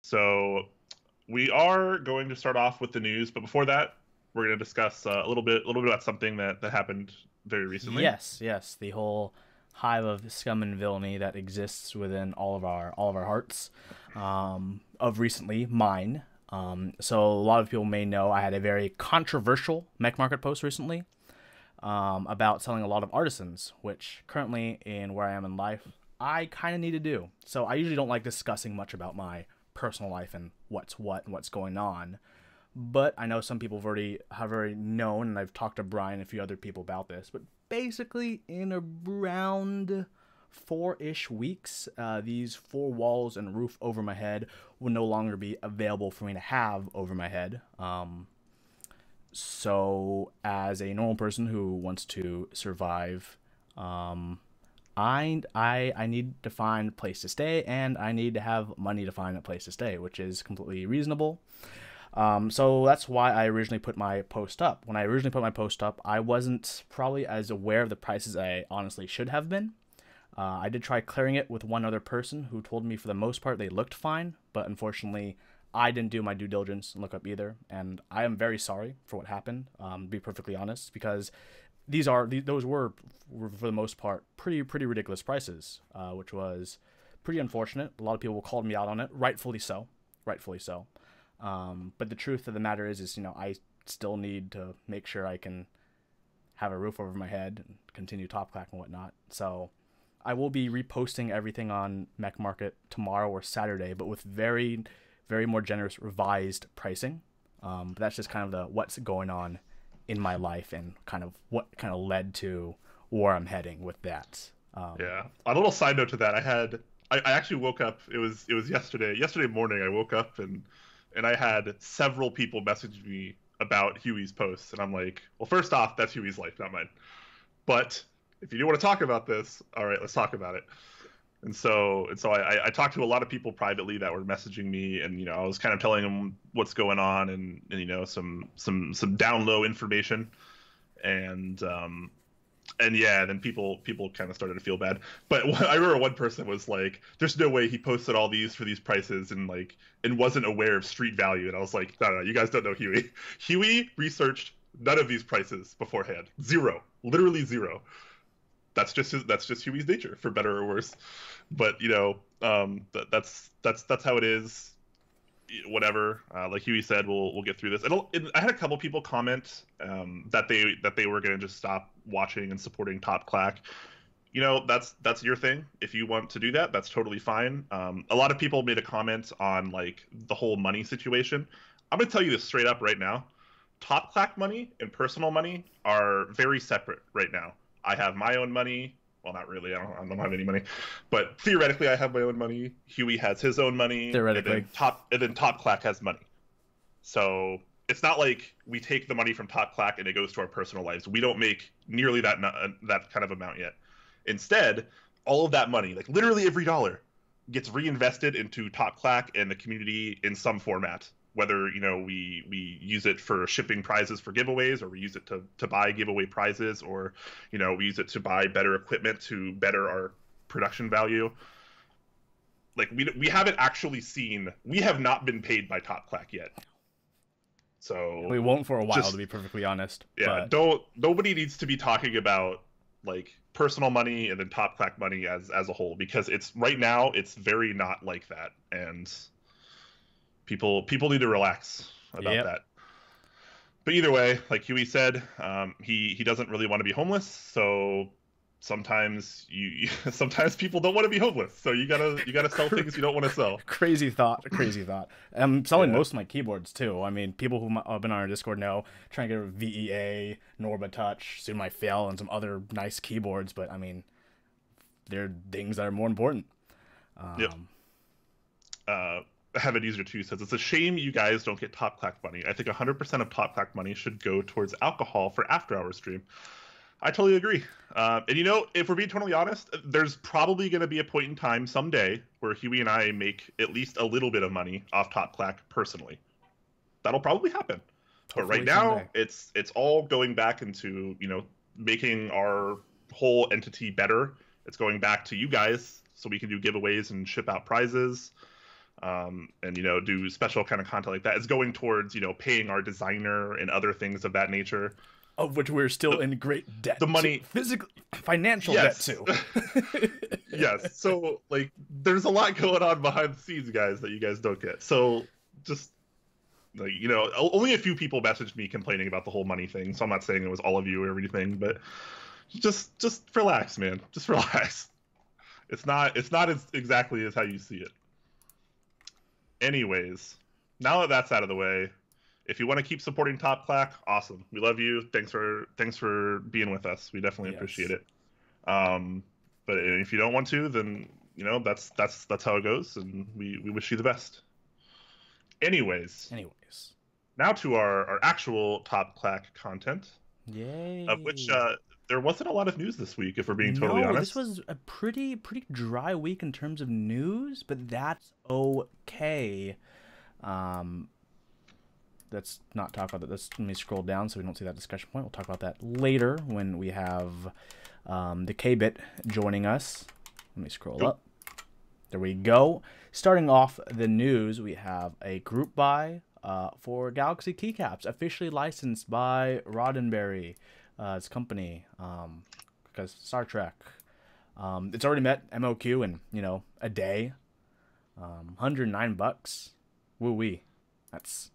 So we are going to start off with the news, but before that, we're going to discuss a little bit about something that happened very recently. Yes, the whole hive of scum and villainy that exists within all of our hearts. Of recently, mine. So a lot of people may know I had a very controversial Mech Market post recently about selling a lot of artisans, which currently in where I am in life, I kind of need to do. So I usually don't like discussing much about my personal life and what's what and what's going on. But I know some people have already known, and I've talked to Brian and a few other people about this. But basically, in around 4-ish weeks, these four walls and roof over my head will no longer be available for me to have over my head. So, as a normal person who wants to survive, I need to find a place to stay, and I need to have money to find a place to stay, which is completely reasonable. So that's why I originally put my post up. When I originally put my post up, I wasn't probably as aware of the prices I honestly should have been. I did try clearing it with one other person who told me for the most part they looked fine, but unfortunately I didn't do my due diligence and look up either. And I am very sorry for what happened, to be perfectly honest, because those were for the most part pretty ridiculous prices, which was pretty unfortunate. A lot of people called me out on it, rightfully so. But the truth of the matter is I still need to make sure I can have a roof over my head and continue top clack and whatnot. So I will be reposting everything on Mech Market tomorrow or Saturday, but with very, very more generous revised pricing. But that's just kind of the what's going on in my life and kind of what kind of led to where I'm heading with that. Yeah. On a little side note to that, I actually woke up. It was yesterday morning. I woke up and I had several people message me about Huey's posts, and I'm like, well, first off, that's Huey's life, not mine. But if you do want to talk about this, all right, let's talk about it. And so I talked to a lot of people privately that were messaging me, and I was kind of telling them what's going on, and some down low information, and yeah, then people kind of started to feel bad. But I remember one person was like, "There's no way he posted all these for these prices and wasn't aware of street value." And I was like, "No, you guys don't know Huey. Huey researched none of these prices beforehand. Zero, literally zero. That's just Huey's nature, for better or worse. But that's how it is. Whatever. Like Huey said, we'll get through this. And I had a couple people comment that they were going to just stop watching and supporting Top Clack. That's your thing. If you want to do that, that's totally fine. A lot of people made a comment on like the whole money situation. I'm going to tell you this straight up right now. Top Clack money and personal money are very separate right now. I have my own money. Well, not really. I don't have any money, but theoretically, I have my own money. Huey has his own money, Theoretically, and then Top Clack has money. So it's not like we take the money from Top Clack and it goes to our personal lives. We don't make nearly that kind of amount yet. Instead, all of that money, like literally every dollar, gets reinvested into Top Clack and the community in some format. Whether we use it for shipping prizes for giveaways, or we use it to buy giveaway prizes, or we use it to buy better equipment to better our production value. Like we haven't actually seen, we have not been paid by Top Clack yet. So we won't for a while, just, to be perfectly honest. yeah, But nobody needs to be talking about like personal money and then Top Clack money as a whole, because it's right now it's very not like that, and people need to relax about yep, that. But either way, like Huey said, he doesn't really want to be homeless. So sometimes people don't want to be homeless. So you gotta sell things you don't want to sell. crazy thought, crazy thought. I'm selling Yeah. most of my keyboards too. I mean, people who have been on our Discord know trying to get a VEA, Norba Touch, soon my Fail, and some other nice keyboards. But I mean, there are things that are more important. Yep. Um, Have it easier too says it's a shame you guys don't get Top Clack money. I think 100% of Top Clack money should go towards alcohol for after hour stream. I totally agree. And if we're being totally honest, there's probably going to be a point in time someday where Huey and I make at least a little bit of money off Top Clack personally. That'll probably happen. But right hopefully now, someday. it's all going back into making our whole entity better. It's going back to you guys so we can do giveaways and ship out prizes. and do special kind of content like that, is going towards paying our designer and other things of that nature, of which we're still in great debt. The money, physical, financial yes. debt too. Yes. So like, there's a lot going on behind the scenes, guys, that you guys don't get. So just like, only a few people messaged me complaining about the whole money thing. So I'm not saying it was all of you or everything, but just relax, man. Just relax. It's not as exactly as how you see it. Anyways, now that that's out of the way, if you want to keep supporting Top Clack, awesome. We love you. Thanks for being with us. We definitely appreciate it. But if you don't want to, then that's how it goes, and we wish you the best. Anyways, now to our actual Top Clack content. Yay! Of which there wasn't a lot of news this week, if we're being totally honest. This was a pretty dry week in terms of news, but that's okay. Let's not talk about that. Let me scroll down so we don't see that discussion point. We'll talk about that later when we have the KBDFans joining us. Let me scroll up. There we go. Starting off the news, we have a group buy for Galaxy Keycaps, officially licensed by Roddenberry, its company, because Star Trek. It's already met MOQ in a day. $109. Woo-wee. That's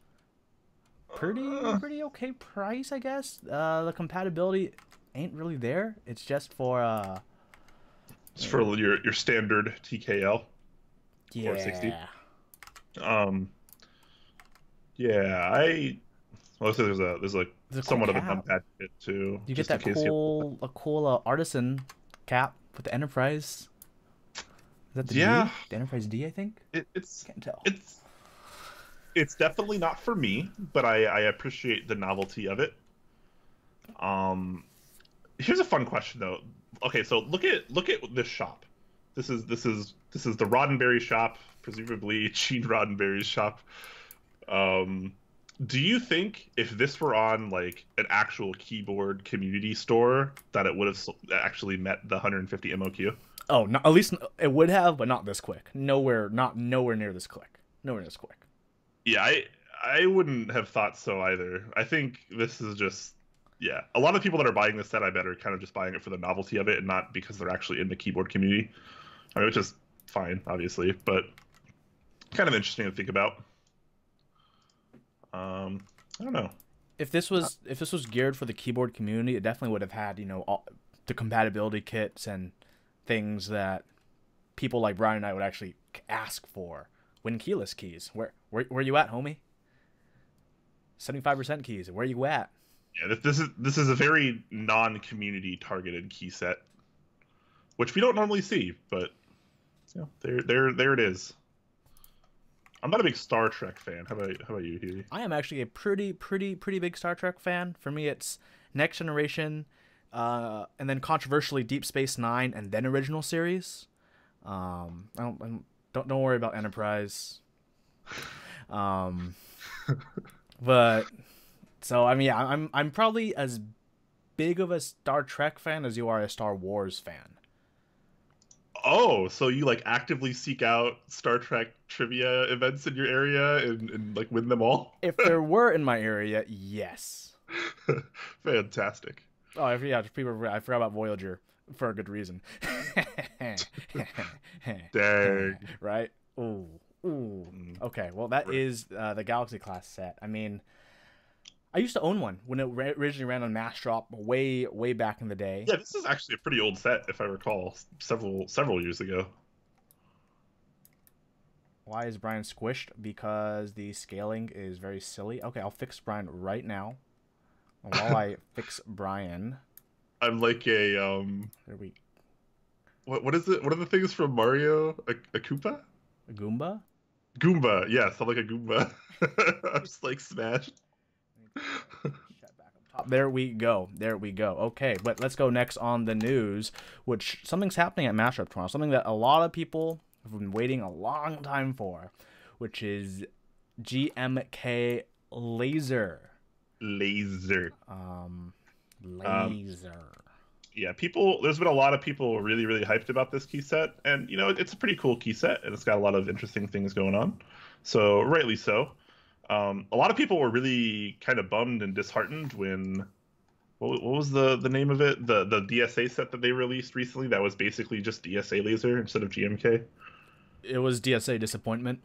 pretty okay price, I guess. The compatibility ain't really there. It's just for it's for your standard TKL. Yeah. 460. Yeah, there's somewhat of a numpad kit too. You get that cool artisan cap with the Enterprise. Is that the D? The Enterprise D, I think. Can't tell. It's definitely not for me, but I appreciate the novelty of it. Here's a fun question though. Okay, so look at this shop. This is the Roddenberry shop, presumably Gene Roddenberry's shop. Do you think if this were on like an actual keyboard community store that it would have actually met the 150 MOQ? Oh, no, at least it would have, but not this quick. Nowhere near this quick. Nowhere near this quick. Yeah, I wouldn't have thought so either. I think this is just, a lot of people that are buying this set, I bet, are kind of just buying it for the novelty of it and not because they're actually in the keyboard community. I mean, which is fine, obviously, but kind of interesting to think about. I don't know. If this was geared for the keyboard community, it definitely would have had all the compatibility kits and things that people like Brian and I would actually ask for. Win keyless keys. Where you at, homie? 75% keys. Where you at? Yeah, this is a very non-community targeted key set, which we don't normally see, but there it is. I'm not a big Star Trek fan. How about you, Huey? I am actually a pretty big Star Trek fan. For me, it's Next Generation, and then controversially Deep Space Nine, and then original series. Don't worry about Enterprise. But so I mean, I'm probably as big of a Star Trek fan as you are a Star Wars fan. Oh, so you like actively seek out Star Trek trivia events in your area and like win them all? If there were in my area, yes. Fantastic. Oh, I forgot about Voyager for a good reason. Dang. Right? Ooh. Okay, well that is the Galaxy class set. I mean, I used to own one when it originally ran on Mass Drop way back in the day. Yeah, this is actually a pretty old set, if I recall, several years ago. Why is Brian squished? Because the scaling is very silly. Okay, I'll fix Brian right now. And while I fix Brian, I'm like a there we. What is it? What are the things from Mario? A Koopa? A Goomba? Goomba, yes, I'm like a Goomba. I'm just like smashed. There we go. Okay, but let's go next on the news, which something's happening at Mashup tomorrow. Something that a lot of people have been waiting a long time for, which is GMK Laser. Laser. Laser. Yeah, there's been a lot of people really, really hyped about this key set, and it's a pretty cool key set, and it's got a lot of interesting things going on. So rightly so. A lot of people were really kind of bummed and disheartened when what was the name of it? The DSA set that they released recently that was basically just DSA laser instead of GMK. It was DSA disappointment.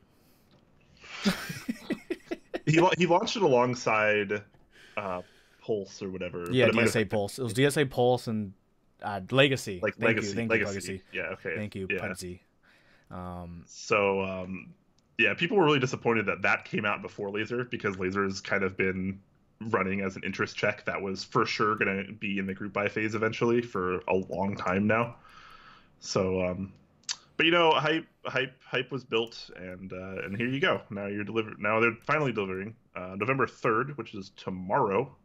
He launched it alongside Pulse or whatever. Yeah, but DSA Pulse. It was DSA Pulse and Legacy. Like Thank Legacy. you, Legacy. Yeah, okay. Thank you, Yeah. Legacy. So yeah, people were really disappointed that came out before Laser, because Laser has kind of been running as an interest check that was for sure going to be in the group buy phase eventually for a long time now. So but hype was built, and here you go. Now you're delivered. Now they're finally delivering November 3rd, which is tomorrow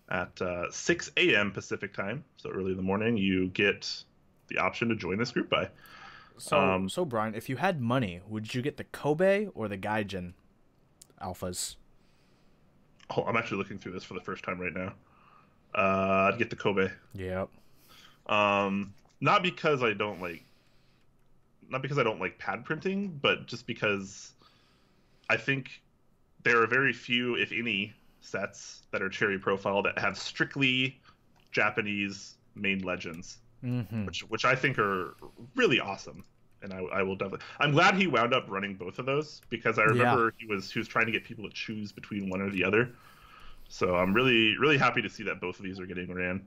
at 6 a.m. Pacific time, so early in the morning. You get the option to join this group buy. So Brian, if you had money, would you get the Kobe or the Gaijin alphas? Oh, I'm actually looking through this for the first time right now. I'd get the Kobe. Yep. Not because I don't like pad printing, but just because I think there are very few, if any, sets that are cherry profile that have strictly Japanese main legends, which I think are really awesome. And I will definitely. I'm glad he wound up running both of those, because I remember he was trying to get people to choose between one or the other. So I'm really, really happy to see that both of these are getting ran.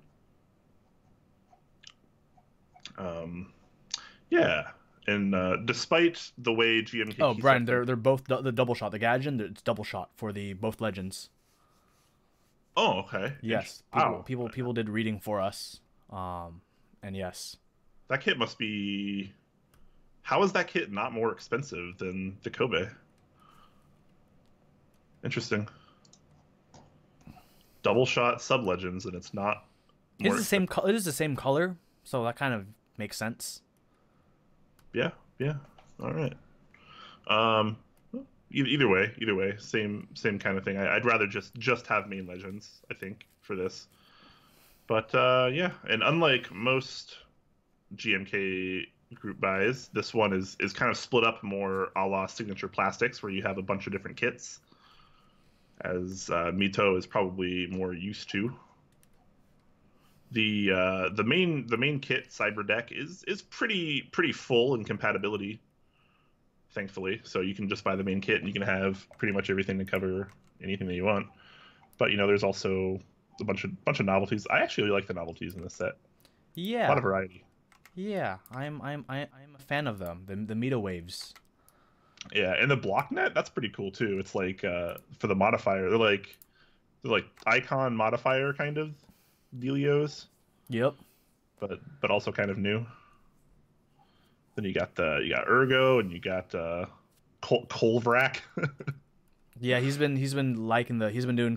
Yeah. And despite the way GMK. Oh, Brian, they're both the double shot. The Gaijin, it's double shot for the both legends. Oh, okay. Yes, people did reading for us, and yes, that kit must be. How is that kit not more expensive than the Kobe? Interesting. Double shot sub legends, and it's not. It's the same. It is the same color, so that kind of makes sense. Yeah. All right. Either way, same kind of thing. I'd rather just have main legends, I think, for this. But yeah, and unlike most GMK group buys, this one is kind of split up more a la Signature Plastics, where you have a bunch of different kits, as Mito is probably more used to. The main kit Cyber deck is pretty full in compatibility, thankfully. So you can just buy the main kit and you can have pretty much everything to cover anything that you want. But there's also a bunch of novelties. I actually really like the novelties in this set. Yeah, a lot of variety. Yeah, I'm a fan of them. The Mito waves. Yeah, and the block net, that's pretty cool too. It's like for the modifier, they're like icon modifier kind of dealios. Yep. But also kind of new. Then you got Ergo, and you got Kolvrak. Yeah, he's been doing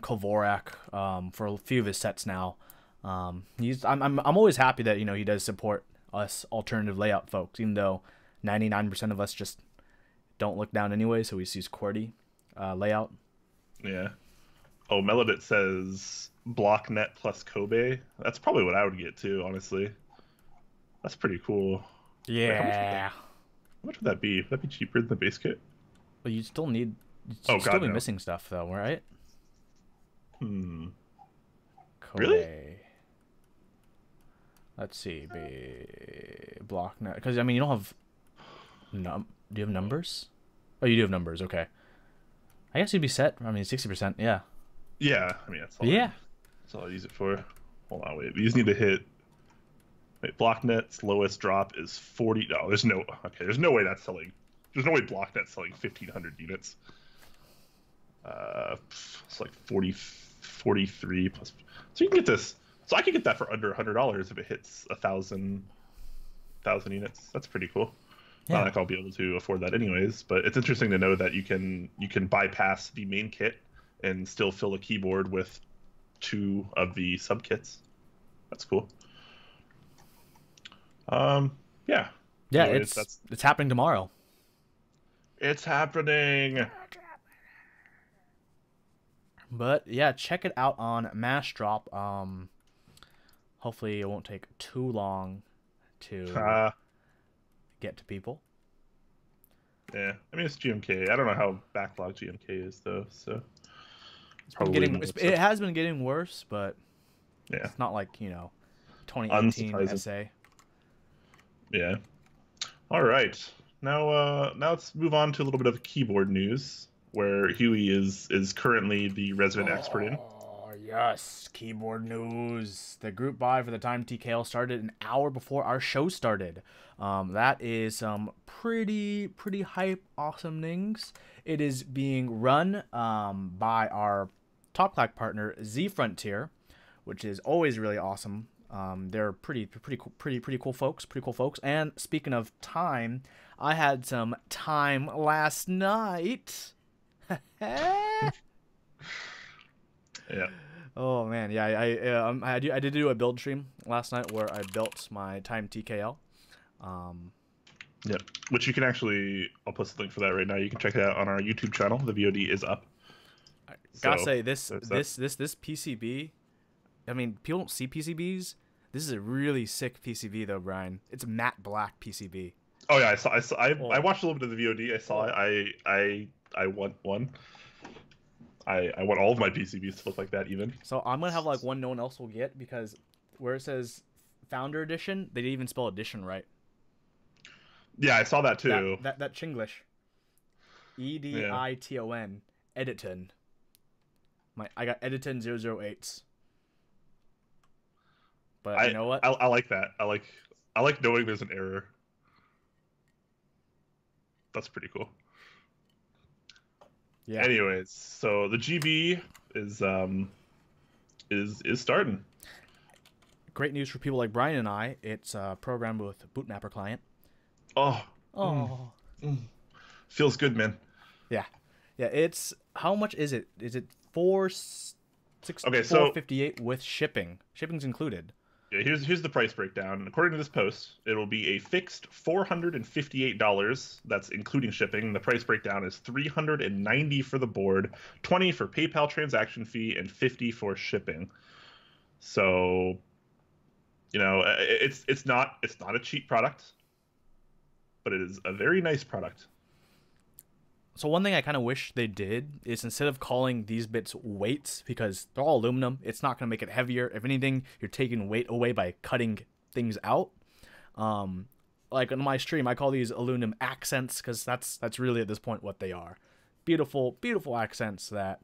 Kolvorak for a few of his sets now. I'm always happy that he does support us alternative layout folks, even though 99% of us just don't look down anyway, so we just use QWERTY layout. Yeah. Oh, Melodit says BlockNet plus Kobe. That's probably what I would get too, honestly. That's pretty cool. Yeah. How much would that be? Would that be cheaper than the base kit? But you'd still be no. missing stuff though, right? Kobe. Really? Let's see. BlockNet. Because, you don't have... Do you have numbers? Oh, you do have numbers. Okay. I guess you'd be set. 60%. Yeah. Yeah. That's all. Yeah. That's all I use it for. Hold on, wait. These need to hit... Wait, BlockNet's lowest drop is 40... No, there's no... Okay, there's no way that's selling... There's no way BlockNet's selling 1,500 units. It's like 43 plus... So you can get this... So I could get that for under $100 if it hits 1,000 units. That's pretty cool. Yeah. Not like I'll be able to afford that anyways, but it's interesting to know that you can bypass the main kit and still fill a keyboard with 2 of the sub kits. That's cool. Yeah. Yeah, anyways, it's happening tomorrow. It's happening. But yeah, check it out on Mass Drop. Hopefully it won't take too long to get to people. Yeah, I mean it's GMK. I don't know how backlogged GMK is though, so it has been getting worse, but yeah, it's not like 2018 unsurprising. SA. Yeah. All right. Now let's move on to a little bit of keyboard news, where Huey is currently the resident expert in. Oh yes, keyboard news. The group buy for the Time TKL started an hour before our show started. That is some pretty hype awesome things. It is being run by our Top Clack partner Z Frontier, which is always really awesome. They're pretty cool folks. And speaking of time, I had some time last night. Yeah. Oh man, yeah. I did do a build stream last night where I built my Time TKL. Yep. Which you can actually, I'll post the link for that right now. You can check it out on our YouTube channel. The VOD is up. I gotta say this PCB. I mean, people don't see PCBs. This is a really sick PCB though, Brian. It's a matte black PCB. Oh yeah, I watched a little bit of the VOD. I saw it. I want one. I want all of my PCBs to look like that even. So I'm gonna have like one no one else will get, because where it says Founder Edition, they didn't even spell edition right. Yeah, I saw that too. That Chinglish. Editon. Editon. I got Editon 008s. But you know what? I like that. I like knowing there's an error. That's pretty cool. Yeah. Anyways, so the GB is starting. Great news for people like Brian and I. It's programmed with Bootmapper client. Oh. Feels good, man. Yeah. It's, how much is it? Is it $458 with shipping? Shipping's included. Yeah, here's the price breakdown. According to this post, it will be a fixed $458. That's including shipping. The price breakdown is $390 for the board, $20 for PayPal transaction fee, and $50 for shipping. So, it's not a cheap product, but it is a very nice product. So one thing I kind of wish they did is, instead of calling these bits weights, because they're all aluminum, it's not going to make it heavier. If anything, you're taking weight away by cutting things out. Like on my stream, I call these aluminum accents, because that's really at this point what they are. Beautiful accents that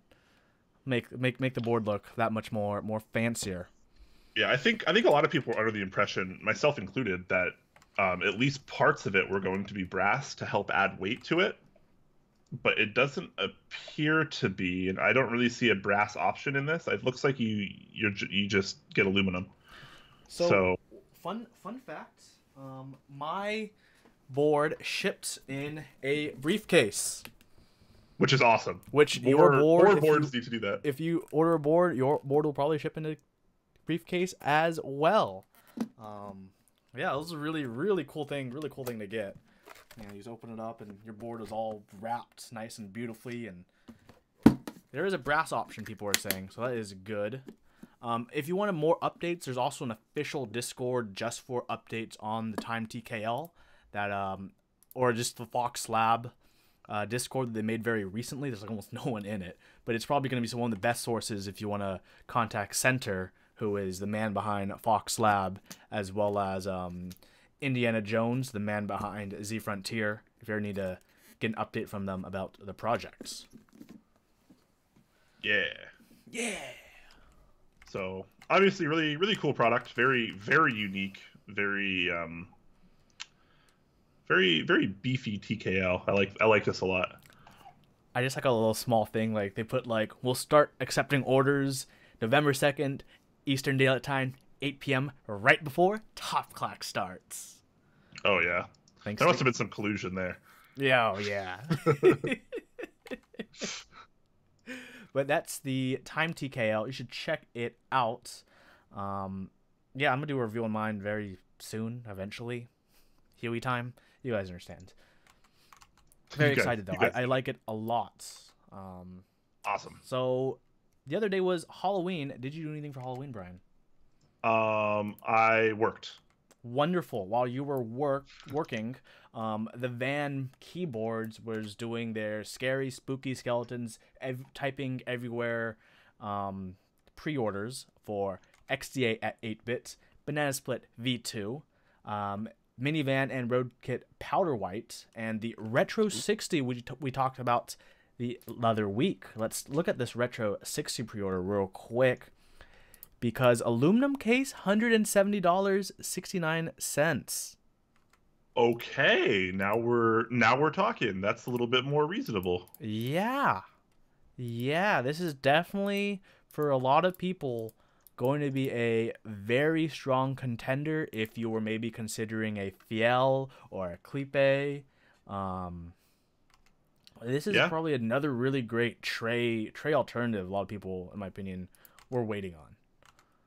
make the board look that much more fancier. Yeah, I think a lot of people were under the impression, myself included, that at least parts of it were going to be brass to help add weight to it. But it doesn't appear to be, and I don't really see a brass option in this. It looks like you just get aluminum. So fun fact, my board shipped in a briefcase, which is awesome. Which more boards need to do that. If you order a board, your board will probably ship in a briefcase as well. Yeah, this is a really cool thing to get. You just open it up and your board is all wrapped nice and beautifully, and there is a brass option, people are saying, so that is good. If you wanted more updates, there's also an official Discord just for updates on the Time TKL, that or just the Fox Lab Discord that they made very recently. There's like almost no one in it, but it's probably going to be one of the best sources if you want to contact Center, who is the man behind Fox Lab, as well as Indiana Jones, the man behind Z Frontier, if you ever need to get an update from them about the projects. Yeah. Yeah. So, obviously, really cool product. Very unique. Very beefy TKL. I like this a lot. I just like a little small thing. Like, they put, like, we'll start accepting orders November 2nd, Eastern Daylight Time, 8 p.m., right before Top Clack starts. Oh, yeah. There must have been some collusion there. Yeah, yeah. But that's the Time TKL. You should check it out. Yeah, I'm going to do a review on mine very soon, eventually. Huey time. You guys understand. Very excited, though. I like it a lot. Awesome. So, the other day was Halloween. Did you do anything for Halloween, Brian? I worked. Wonderful. While you were working, TheVan Keyboards was doing their scary, spooky skeletons, typing everywhere pre-orders for XDA at 8-bit, Banana Split V2, Minivan and Roadkit Powder White, and the Retro 60 we talked about the other week. Let's look at this Retro 60 pre-order real quick. Because aluminum case, $170.69. Okay, now we're talking. That's a little bit more reasonable. Yeah. Yeah, this is definitely, for a lot of people, going to be a very strong contender if you were maybe considering a Fiel or a Clipe. This is probably another really great tray alternative a lot of people, in my opinion, were waiting on.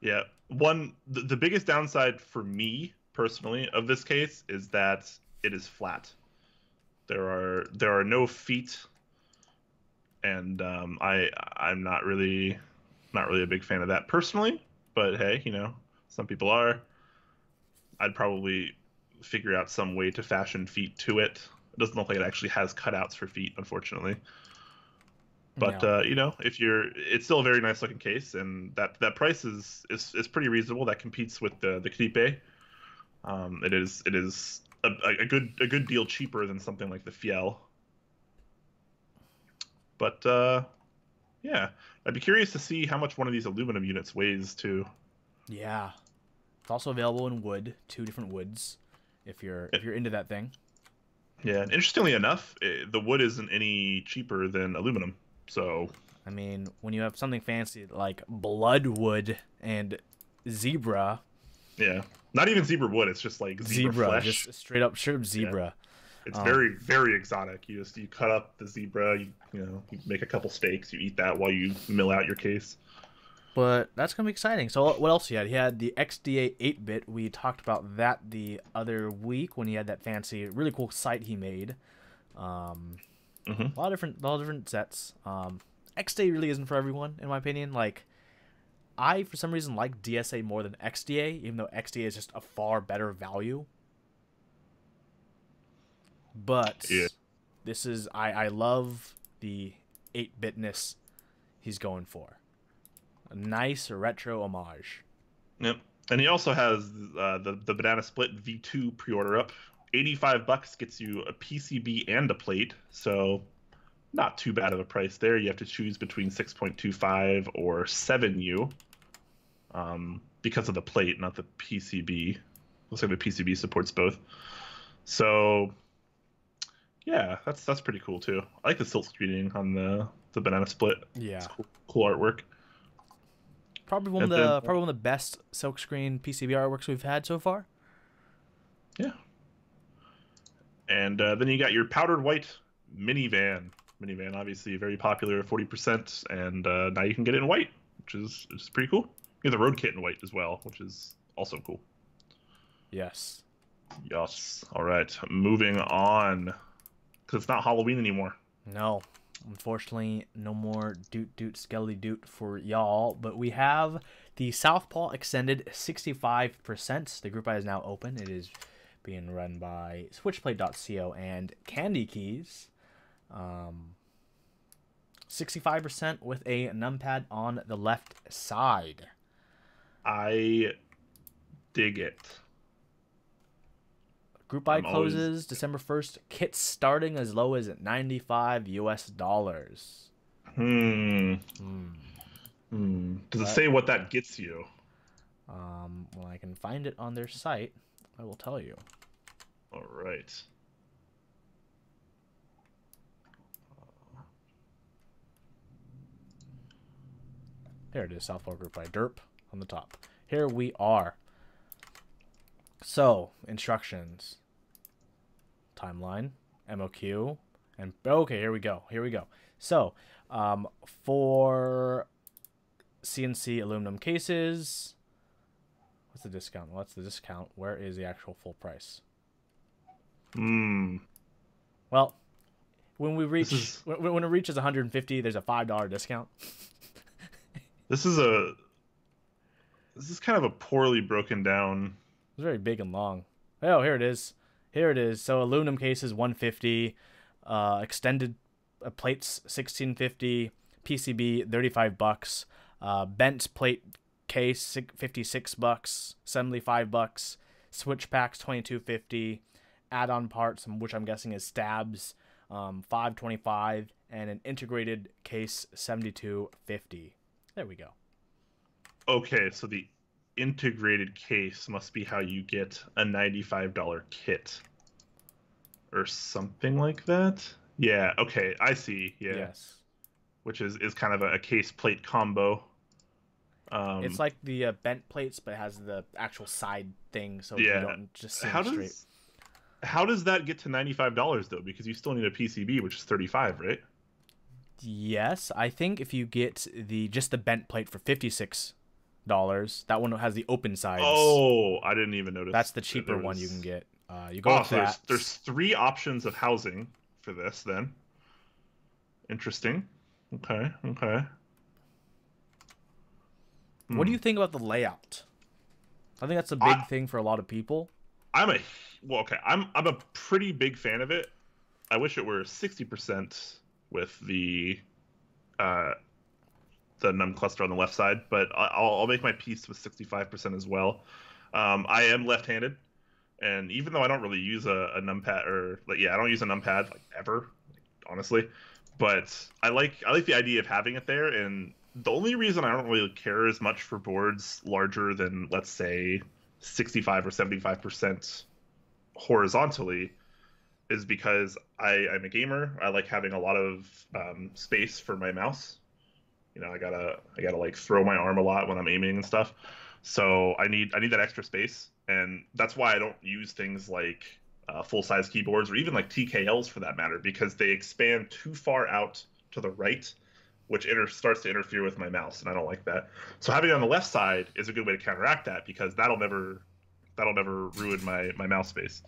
Yeah. The biggest downside for me personally of this case is that it is flat. There are no feet, and I'm not really a big fan of that personally. But hey, some people are. I'd probably figure out some way to fashion feet to it. It doesn't look like it actually has cutouts for feet, unfortunately. But No. if it's still a very nice looking case, and that price is pretty reasonable. That competes with the Kripe. It is a good deal cheaper than something like the Fiel. But yeah, I'd be curious to see how much one of these aluminum units weighs too. Yeah, it's also available in wood, 2 different woods, if you're into that thing. Yeah, and interestingly enough, the wood isn't any cheaper than aluminum. So, I mean, when you have something fancy like bloodwood and zebra. Yeah, not even zebra wood. It's just like zebra flesh. Just straight up zebra. Yeah. It's very, very exotic. You cut up the zebra. You make a couple steaks. You eat that while you mill out your case. But that's gonna be exciting. So what else he had? He had the XDA 8-bit. We talked about that the other week when he had that fancy, really cool site he made. A lot of different sets. XDA really isn't for everyone, in my opinion. Like, I for some reason like DSA more than XDA, even though XDA is just a far better value. But this is I love the 8-bitness he's going for. A nice retro homage. Yep, and he also has the Banana Split V2 pre-order up. $85 gets you a PCB and a plate, so not too bad of a price there. You have to choose between 6.25 or 7U because of the plate, not the PCB. Looks like the PCB supports both. So yeah, that's pretty cool too. I like the silk screening on the Banana Split. Yeah, it's cool artwork. Probably one of the best silkscreen PCB artworks we've had so far. Yeah. And then you got your powdered white minivan. Minivan, obviously very popular, 40%, and now you can get it in white, which is pretty cool. You have the road kit in white as well, which is also cool. Yes. Yes. All right, moving on, because it's not Halloween anymore. No. Unfortunately, no more doot skelly doot for y'all, but we have the Southpaw extended 65%. The group I is now open. It is being run by switchplate.co and Candy Keys. 65% with a numpad on the left side. I dig it. Group buy closes December 1st. Kits starting as low as $95 US. Does it say what that gets you? Well, I can find it on their site. I will tell you. All right. There it is, Southpaw Group by Derp on the top. Here we are. So, instructions. Timeline, MOQ, and okay, here we go. So, for CNC aluminum cases, what's the discount? Where is the actual full price? Well, when it reaches 150, there's a $5 discount. This is a This is kind of a poorly broken down. It's very big and long. Oh, here it is. Here it is. So aluminum case is 150, extended plates 1650, PCB $35, bent plate case $56, assembly $5, switch packs $22.50, add-on parts, which I'm guessing is stabs, $5.25, and an integrated case $72.50. There we go. Okay, so the integrated case must be how you get a $95 kit or something like that. Yeah, okay, I see. Yeah. Yes. Which is kind of a case plate combo. It's like the bent plates, but it has the actual side thing, so yeah. you don't just see them straight. How does that get to $95 though? Because you still need a PCB, which is $35, right? Yes, I think if you get just the bent plate for $56, that one has the open sides. Oh, I didn't even notice. That's the cheaper one you can get. You go with that. There's 3 options of housing for this then. Interesting. Okay. What do you think about the layout? I think that's a big thing for a lot of people. I'm a pretty big fan of it. I wish it were 60% with the num cluster on the left side, but I'll make my peace with 65% as well. I am left-handed, and even though I don't really use a numpad I don't use a numpad like ever, honestly. But I like the idea of having it there, and the only reason I don't really care as much for boards larger than, let's say, 65 or 75% horizontally is because I'm a gamer. I like having a lot of space for my mouse. You know, I gotta like throw my arm a lot when I'm aiming and stuff. So I need that extra space, and that's why I don't use things like full-size keyboards or even like TKLs for that matter, because they expand too far out to the right, which starts to interfere with my mouse, and I don't like that. So having it on the left side is a good way to counteract that, because that'll never ruin my mouse space.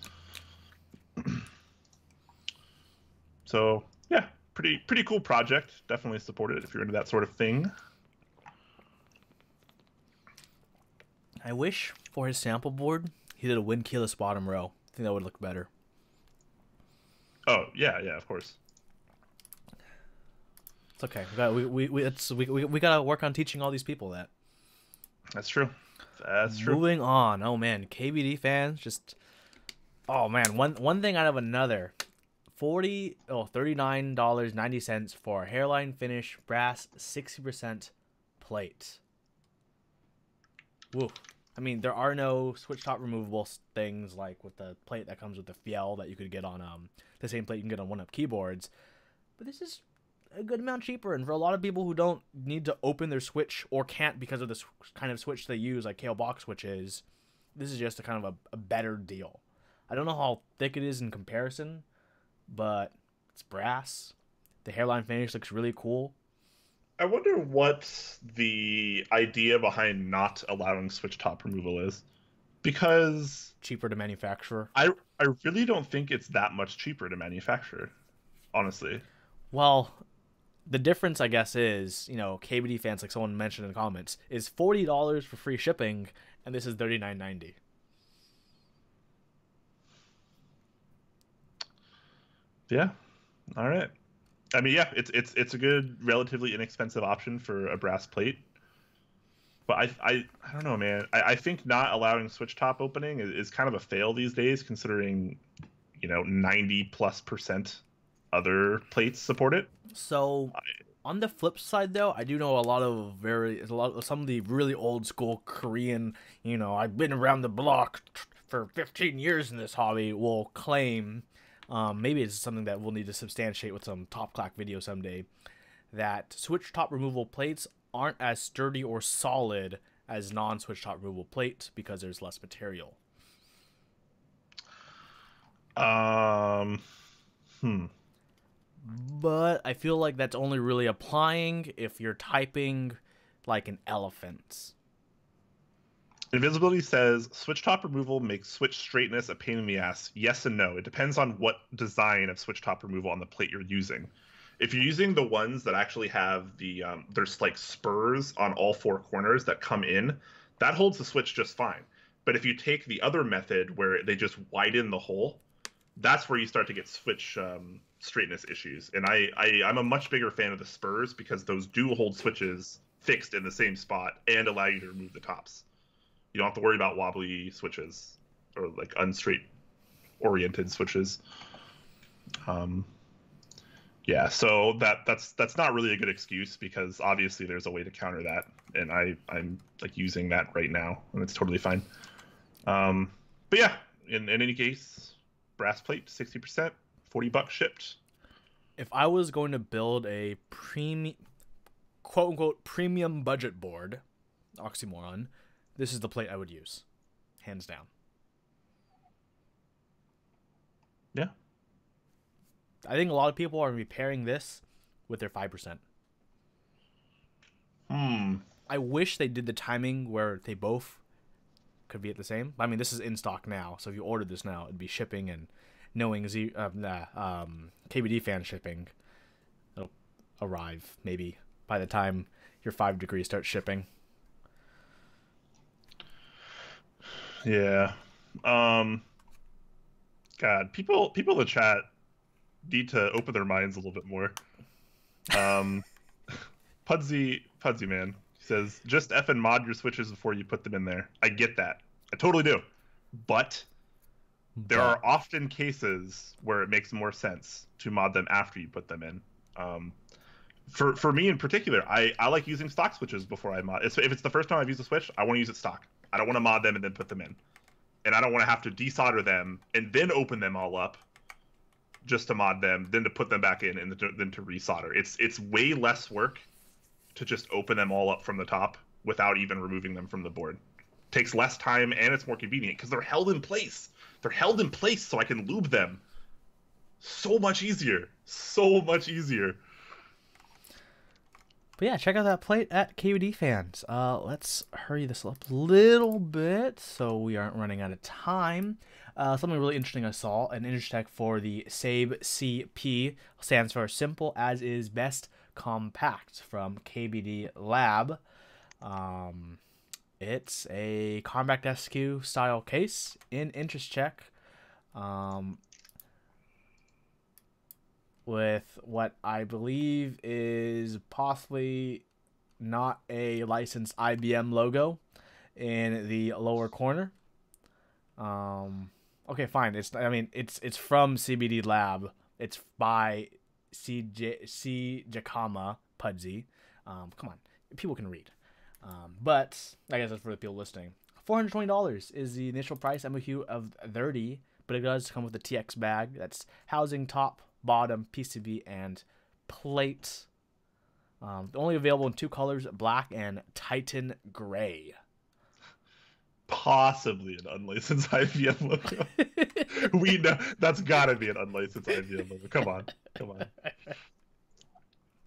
So yeah, pretty cool project. Definitely support it if you're into that sort of thing. I wish for his sample board he did a windkeyless bottom row. I think that would look better. Oh yeah, of course. It's okay. We gotta work on teaching all these people that. That's true. That's true. Moving on. Oh man, KBD fans just. Oh man, one thing out of another. $39.90 for a hairline finish brass 60% plate. Woo. I mean, there are no switch top removable things like with the plate that comes with the Fiel that you could get on the same plate you can get on 1UP keyboards. But this is a good amount cheaper, and for a lot of people who don't need to open their switch or can't because of this kind of switch they use, like KO box switches, this is just a kind of a better deal. I don't know how thick it is in comparison, but it's brass. The hairline finish looks really cool. I wonder what the idea behind not allowing switch top removal is, because cheaper to manufacture. I really don't think it's that much cheaper to manufacture, honestly. Well, the difference, I guess, is, you know, KBD fans, like someone mentioned in the comments, is $40 for free shipping, and this is $39.90. Yeah. All right. I mean, yeah, it's a good, relatively inexpensive option for a brass plate. But I don't know, man. I think not allowing switch top opening is kind of a fail these days, considering, you know, 90+% other plates support it. So on the flip side, though, I do know some of the really old school Korean, you know, I've been around the block for 15 years in this hobby, will claim, maybe it's something that we'll need to substantiate with some Top Clack video someday, that switch top removal plates aren't as sturdy or solid as non-switch top removal plates because there's less material. But I feel like that's only really applying if you're typing like an elephant. Invisibility says switch top removal makes switch straightness a pain in the ass. Yes and no. It depends on what design of switch top removal on the plate you're using. If you're using the ones that actually have the there's like spurs on all 4 corners that come in, that holds the switch just fine. But if you take the other method where they just widen the hole, that's where you start to get switch straightness issues. And I'm a much bigger fan of the spurs because those do hold switches fixed in the same spot and allow you to remove the tops. You don't have to worry about wobbly switches or like unstraight oriented switches. Yeah, so that's not really a good excuse because obviously there's a way to counter that, and I'm like using that right now, and it's totally fine. But yeah, in any case, brass plate 60%, $40 shipped. If I was going to build a quote unquote premium budget board, oxymoron, this is the plate I would use, hands down. Yeah. I think a lot of people are repairing this with their 5%. I wish they did the timing where they both could be at the same. I mean, this is in stock now, so if you ordered this now, it'd be shipping, and knowing KBDFan shipping, it'll arrive maybe by the time your 5 degrees starts shipping. Yeah. God, people in the chat need to open their minds a little bit more. Pudsey man, he says, just effing mod your switches before you put them in there. I get that. I totally do. But there are often cases where it makes more sense to mod them after you put them in. For me in particular, I like using stock switches before I mod. If it's the first time I've used a switch, I want to use it stock. I don't want to mod them and then put them in. And I don't want to have to desolder them and then open them all up just to mod them, then to put them back in, and then to resolder. It's way less work to just open them all up from the top without even removing them from the board. It takes less time and it's more convenient because they're held in place. They're held in place so I can lube them. So much easier. So much easier. But yeah, check out that plate at KBDFans. Let's hurry this up a little bit so we aren't running out of time. Something really interesting I saw, an intertech for the SaiB CP, stands for Simple as is Best Compact, from KBD Lab. It's a compact SQ style case in interest check, with what I believe is possibly not a licensed IBM logo in the lower corner. Okay, fine. It's from CBD Lab. It's by C. Jakama Pudsey. Come on, people can read. But I guess that's for the people listening. $420 is the initial price. MOQ of $30, but it does come with a TX bag. That's housing, top, bottom, PCB, and plate. Only available in 2 colors, black and Titan Gray. Possibly an unlicensed IBM logo. We know that's gotta be an unlicensed IBM logo. Come on.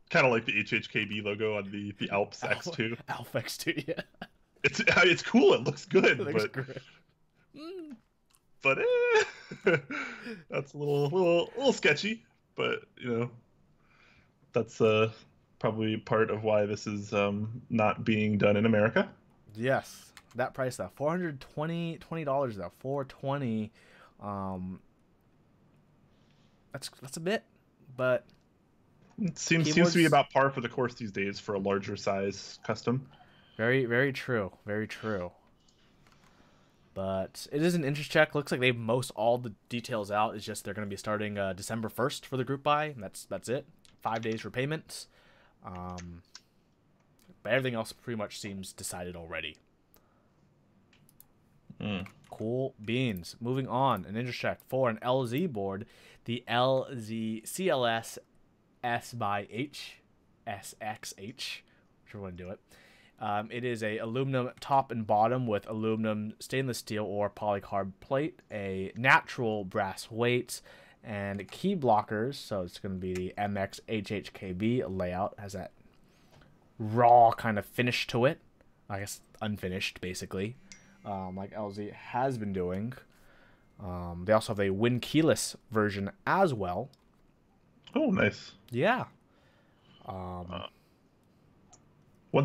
Kind of like the HHKB logo on the Alps X2. Alps X2, yeah. It's cool. It looks good. But that's a little sketchy. But that's probably part of why this is not being done in America. Yes. That price though, $420 though, $420. That's a bit, but it seems to be about par for the course these days for a larger size custom. Very, very true. Very true. But it is an interest check. Looks like they've most all the details out. It's just they're going to be starting December 1st for the group buy. And that's it. 5 days for payments. But everything else pretty much seems decided already. Cool beans. Moving on, an interest check for an LZ board, the LZ CLS S by H SXH, whichever one to do it. It is a aluminum top and bottom with aluminum, stainless steel, or polycarb plate, a natural brass weight, and key blockers. So it's going to be the MX HHKB layout. Has that raw kind of finish to it. I guess unfinished, basically. Like LZ has been doing. They also have a Win keyless version as well. Oh, nice. Yeah. One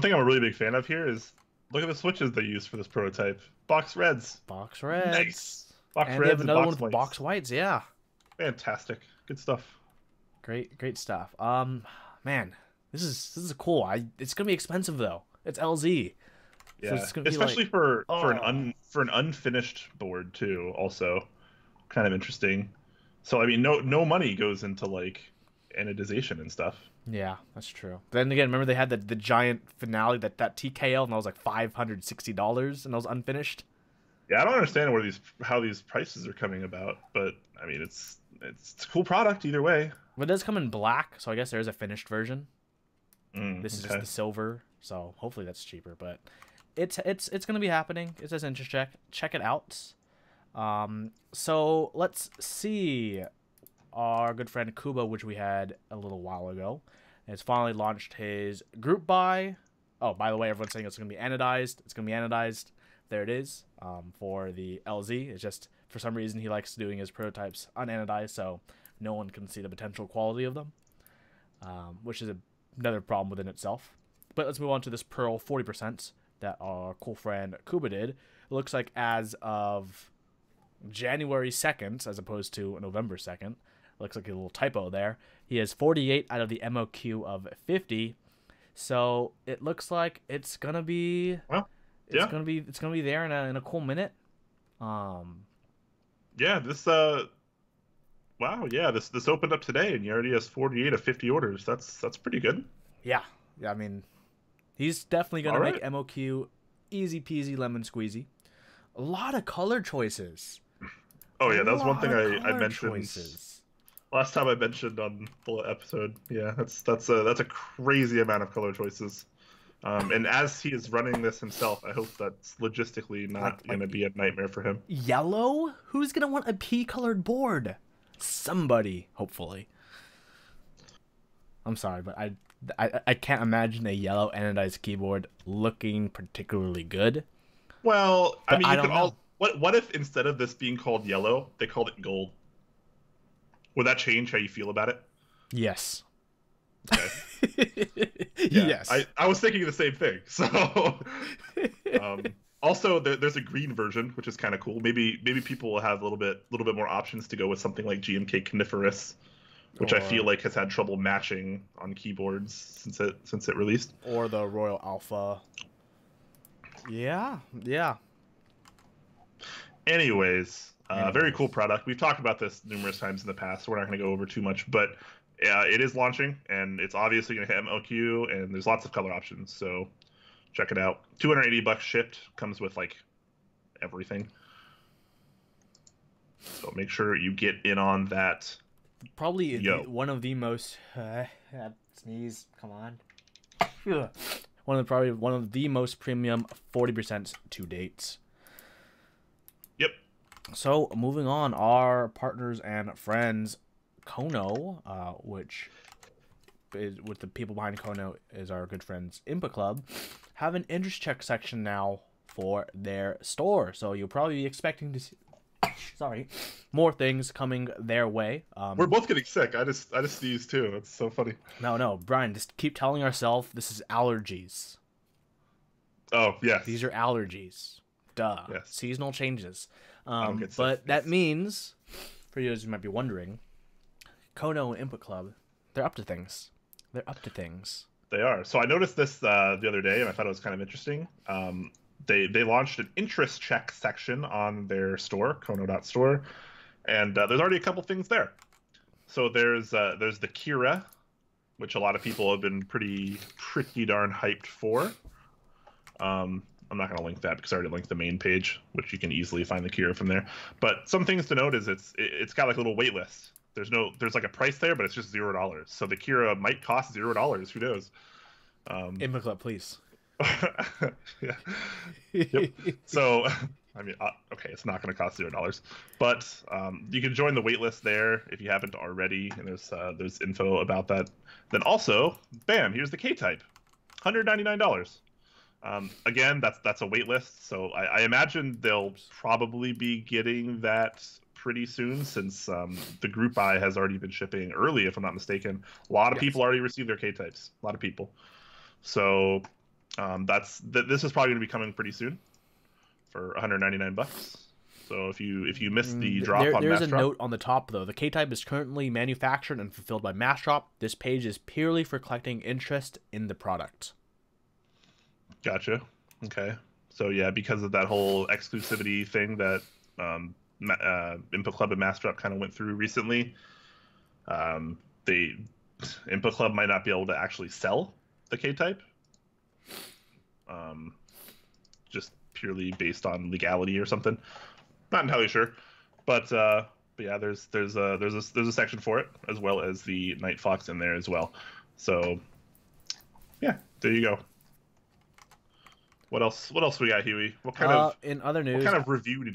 thing I'm a really big fan of here is Look at the switches they used for this prototype. Box reds. Box reds. Nice. Box and reds they have another and one with box whites. Yeah. Fantastic. Good stuff. Great stuff. Man, this is cool. It's gonna be expensive though. It's LZ. Yeah, so it's gonna be especially like, for an unfinished board too. Also, kind of interesting. So I mean, no money goes into like anodization and stuff. Yeah, that's true. Then again, remember they had the giant finale that TKL and that was like $560 and that was unfinished. Yeah, I don't understand how these prices are coming about, but I mean it's a cool product either way. But it does come in black, so I guess there is a finished version. This is Okay. just the silver, so hopefully that's cheaper. But it's gonna be happening. It says interest check. Check it out. So let's see. Our good friend Kuba, which we had a little while ago, has finally launched his group buy. Oh, by the way, everyone's saying it's gonna be anodized. It's gonna be anodized. There it is. For the LZ, it's just for some reason he likes doing his prototypes unanodized, so no one can see the potential quality of them, which is another problem within itself. But let's move on to this Pearl 40% that our cool friend Kuba did. It looks like as of January 2nd, as opposed to November 2nd. Looks like a little typo there. He has 48 out of the MOQ of 50. So it looks like it's gonna be it's gonna be there in a cool minute. Yeah, this wow, yeah, this opened up today and he already has 48 of 50 orders. That's pretty good. Yeah, I mean, he's definitely gonna make MOQ easy peasy lemon squeezy. A lot of color choices. Oh yeah, that was one thing I mentioned choices. last time I mentioned on the episode. Yeah, that's a crazy amount of color choices. And as he is running this himself, I hope that's logistically not going to be a nightmare for him. Yellow? Who's going to want a pea-colored board? Somebody, hopefully. I'm sorry, but I can't imagine a yellow anodized keyboard looking particularly good. Well, I mean, you could all. What if instead of this being called yellow, they called it gold? Would that change how you feel about it? Yes. Okay. Yeah, yes. I was thinking the same thing. So, also there's a green version, which is kind of cool. Maybe people will have a little bit more options to go with something like GMK Coniferous, which I feel like has had trouble matching on keyboards since it released. Or the Royal Alpha. Yeah. Anyways, very cool product. We've talked about this numerous times in the past, so we're not going to go over too much, but it is launching, and it's obviously going to hit MOQ, and there's lots of color options, so check it out. $280 shipped, comes with, like, everything. So make sure you get in on that. Probably one of the most... sneeze, come on. One of the most premium 40% to date. Yep. So, moving on, our partners and friends, Kono, which is with the people behind Kono is our good friends Input Club, have an interest check section now for their store. So you'll probably be expecting to see, more things coming their way. We're both getting sick. I just sneezed too. That's so funny. No, Brian, just keep telling ourselves this is allergies. Oh, yes. These are allergies. Duh. Yes. Seasonal changes. But that means, for you who might be wondering, Kono and Input Club, they're up to things. They are. So I noticed this the other day, and I thought it was kind of interesting. They launched an interest check section on their store, Kono.store, and there's already a couple things there. So there's the Kira, which a lot of people have been pretty darn hyped for. I'm not going to link that because I already linked the main page, which you can easily find the Kira from there. But some things to note is it's got like a little wait list. There's like a price there, but it's just $0. So the Kira might cost $0. Who knows? Input Club, please. Yeah. Yep. So, I mean, okay, it's not going to cost $0, but you can join the waitlist there if you haven't already, and there's info about that. Then also, bam, here's the K-type, $199. Again, that's a waitlist, so I imagine they'll probably be getting that pretty soon, since the group buy has already been shipping early, if I'm not mistaken. A lot of people already received their K-types. A lot of people. So This is probably going to be coming pretty soon for 199 bucks. So if you missed the drop on there's a Mass note on the top though. The K-type is currently manufactured and fulfilled by Mass Drop. This page is purely for collecting interest in the product. Gotcha. Okay. So yeah, because of that whole exclusivity thing that Input Club and Mass Drop kind of went through recently, Input Club might not be able to actually sell the K-type. Just purely based on legality or something. Not entirely sure, but yeah, there's a section for it, as well as the Night Fox in there as well. So yeah, there you go. What else we got, Huey? What kind of in other news? What kind of review did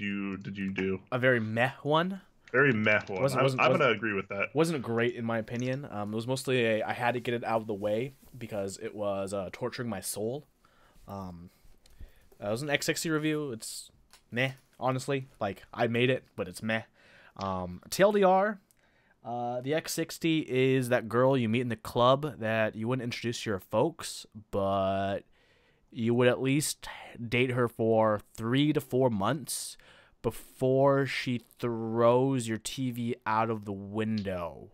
you do? A very meh one. Very meh one. I'm gonna agree with that. Wasn't great in my opinion. It was mostly I had to get it out of the way because it was torturing my soul. It was an X60 review. It's meh, honestly. Like, I made it, but it's meh. TLDR, the X60 is that girl you meet in the club that you wouldn't introduce to your folks, but you would at least date her for 3 to 4 months before she throws your TV out of the window.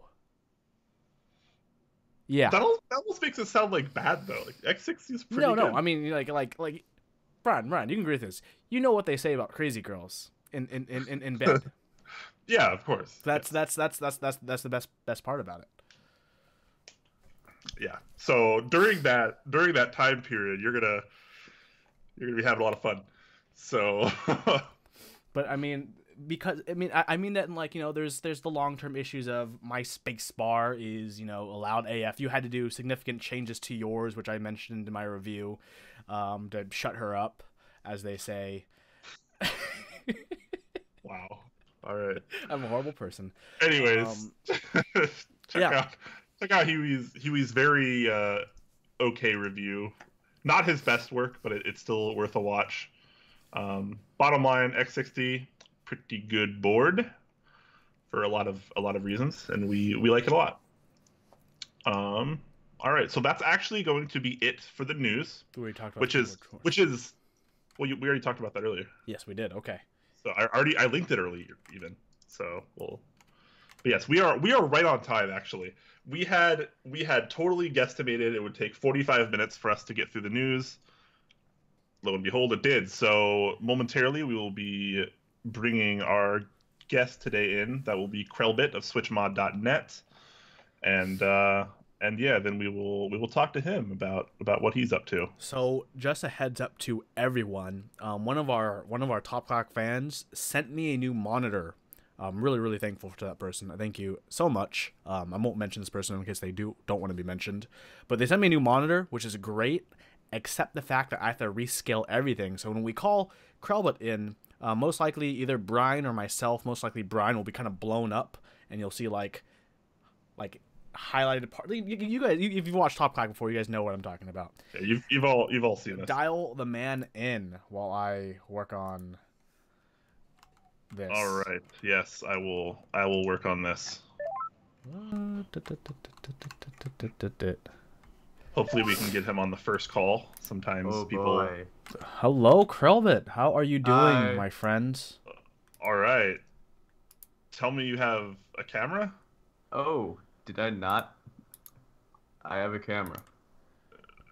Yeah. That almost makes it sound like bad though. Like X60 is pretty good. No. I mean, like, Brian, you can agree with this. You know what they say about crazy girls in bed. Yeah, of course. That's the best part about it. Yeah. So during that time period, you're gonna be having a lot of fun. So. But I mean, because I mean that in, like, there's the long-term issues of my space bar is allowed AF. You had to do significant changes to yours, which I mentioned in my review, to shut her up, as they say. Wow. All right. I'm a horrible person. Anyways, check out Huey's very okay review. Not his best work, but it's still worth a watch. Bottom line, X60, pretty good board for a lot of reasons, and we like it a lot. All right, so that's actually going to be it for the news, which is we already talked about that earlier. Yes, we did. Okay. So I linked it earlier even. So but yes, we are right on time actually. We had totally guesstimated it would take 45 minutes for us to get through the news. Lo and behold, it did. So momentarily, we will be bringing our guest today in. That will be Krelbit of SwitchMod.net, and yeah, then we will talk to him about what he's up to. So just a heads up to everyone. One of our Top Clack fans sent me a new monitor. I'm really thankful to that person. Thank you so much. I won't mention this person in case they don't want to be mentioned, but they sent me a new monitor, which is great. Except the fact that I have to rescale everything. So when we call Krelbit in, most likely either Brian or myself, most likely Brian will be kind of blown up, and you'll see like highlighted part. You guys, if you've watched Top Clack before, you guys know what I'm talking about. Yeah, you've all seen this. Dial the man in while I work on this. All right. Yes, I will work on this. Hopefully we can get him on the first call. Sometimes people. Boy. Hello, Krelbit. How are you doing, my friends? All right. Tell me you have a camera? Oh, did I not? I have a camera.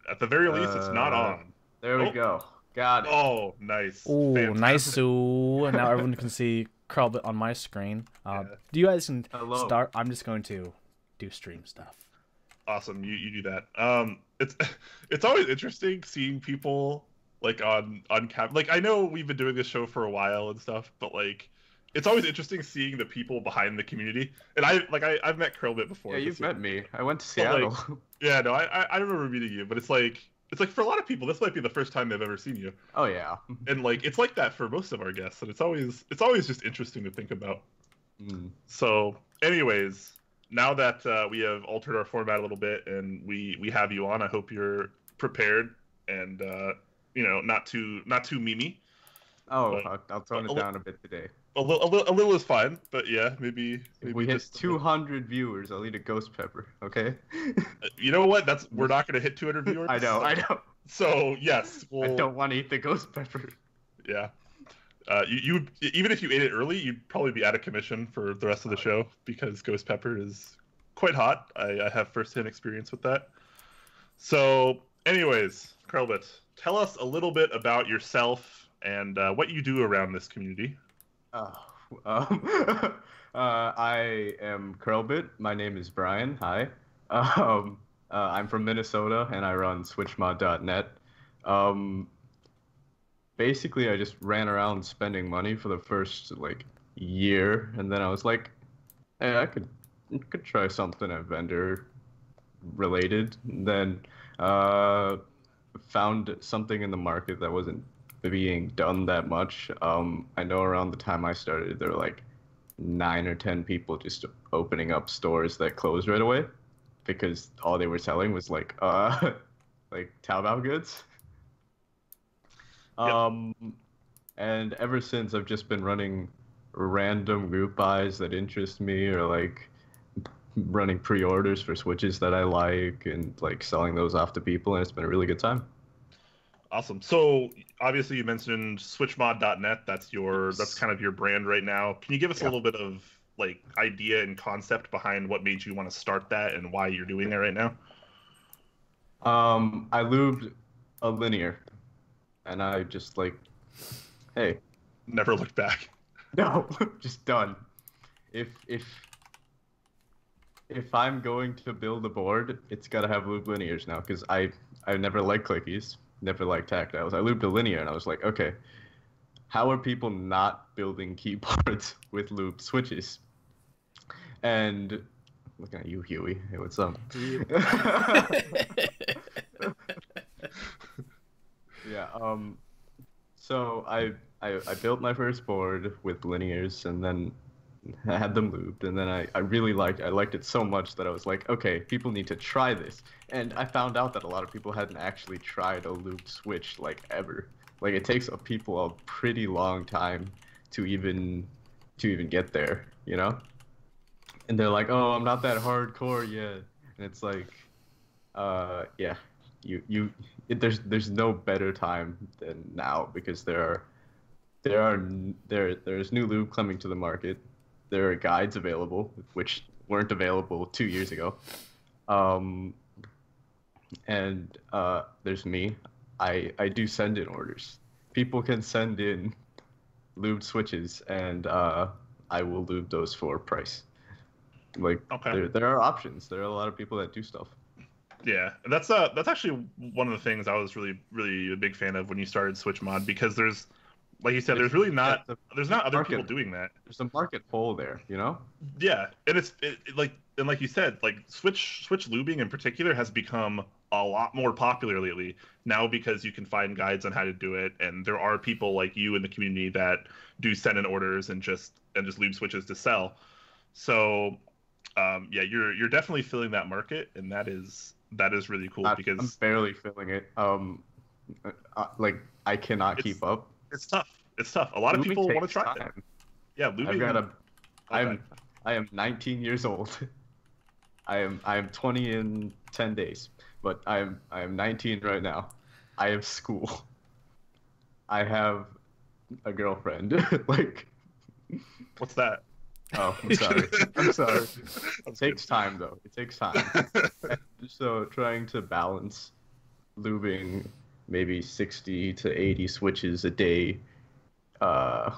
At the very least, it's not on. There we go. Got it. Oh, nice. Oh, nice. Ooh, and now everyone can see Krelbit on my screen. Do you guys can start? I'm just going to do stream stuff. Awesome, you do that. It's always interesting seeing people like on cam. Like, I know we've been doing this show for a while and stuff, but like it's always interesting seeing the people behind the community. And I've met Krelbit before. Yeah, you've met me. I went to Seattle. Like, yeah, no, I remember meeting you, but it's like for a lot of people this might be the first time they've ever seen you. Oh yeah. And like it's like that for most of our guests, and it's always just interesting to think about. So, anyways, now that we have altered our format a little bit and we have you on, I hope you're prepared and not too memey. Oh, I'll tone it down a bit today. A little is fine, but yeah, maybe if we hit 200 viewers, I'll eat a ghost pepper. Okay. You know what? We're not gonna hit 200 viewers. I know. So yes, I don't want to eat the ghost pepper. Yeah. You even if you ate it early, you'd probably be out of commission for the rest of the show because ghost pepper is quite hot. I have firsthand experience with that. So, anyways, Krelbit, tell us a little bit about yourself and what you do around this community. Oh, I am Krelbit. My name is Brian. Hi. I'm from Minnesota and I run SwitchMod.net. Basically, I just ran around spending money for the first like year, and then I was like, hey, I could try something at vendor related. And then found something in the market that wasn't being done that much. I know around the time I started, there were like 9 or 10 people just opening up stores that closed right away because all they were selling was like like Taobao goods. Yep. And ever since I've just been running random group buys that interest me, or like running pre-orders for switches that I like and like selling those off to people, and it's been a really good time. Awesome. So obviously you mentioned switchmod.net. That's kind of your brand right now. Can you give us a Yeah. little bit of like idea and concept behind what made you want to start that and why you're doing it right now? I lubed a linear, and I just like, hey, Never looked back. no, just done. If if I'm going to build a board, it's gotta have lube linears now, because I never liked clickies, never liked tactiles. I lubed a linear, and I was like, okay, how are people not building keyboards with lube switches? And looking at you, Huey. Hey, what's up? Yeah. So I built my first board with linears, and then I had them lubed, and then I liked it so much that I was like, okay, people need to try this. And I found out that a lot of people hadn't actually tried a lubed switch like ever. Like it takes people a pretty long time to even get there, you know? And they're like, "Oh, I'm not that hardcore yet." And it's like, yeah, there's no better time than now, because there's new lube coming to the market. There are guides available which weren't available 2 years ago. Um, and there's me. I do send in orders. People can send in lubed switches, and I will lube those for price. Like Okay. there are options. There are a lot of people that do stuff. Yeah, that's actually one of the things I was really a big fan of when you started Switch Mod, because there's, like you said, there's really not there's not other people doing that. There's a market hole there, you know? Yeah, and like you said, like Switch lubing in particular has become a lot more popular lately now because you can find guides on how to do it, and there are people like you in the community that do send in orders and just lube switches to sell. So yeah, you're definitely filling that market, and that is really cool I'm because barely feeling it. Like I cannot keep up. it's tough. It's tough. A lot of Lubing people want to takes try it. time. Yeah, lubing. I've got a. Okay. I am 19 years old. I am 20 in 10 days, but I am 19 right now. I have school. I have a girlfriend. Like, What's that? oh, I'm sorry. I'm sorry. That's It takes time though. It takes time. good. So trying to balance lubing maybe 60 to 80 switches a day. Yeah.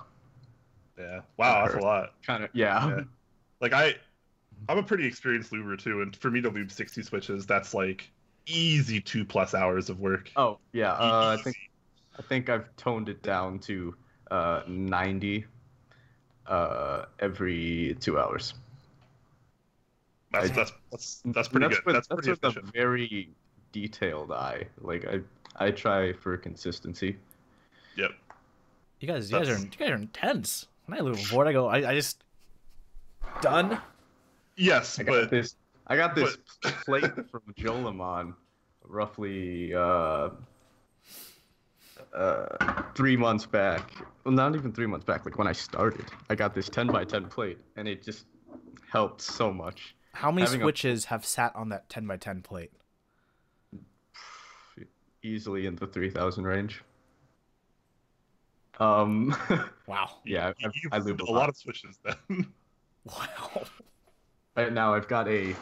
Wow, that's a lot. Kind of, yeah. Yeah. Like I'm a pretty experienced luber too, and for me to lube 60 switches, that's like easy 2+ hours of work. Oh, yeah. I Easy. think I've toned it down to 90 every 2 hours. That's pretty good. That's pretty with a efficient. very detailed eye. Like I try for consistency. Yep. You guys are intense. When I lube a board, I just done. Yes, but I got this plate from Jolimon roughly 3 months back. Well, not even 3 months back. Like when I started, I got this 10x10 plate, and it just helped so much. How many switches have sat on that 10x10 plate? easily in the 3,000 range. Um, Wow. yeah, You've I lube a lot of switches then. Wow. Right now, I've got a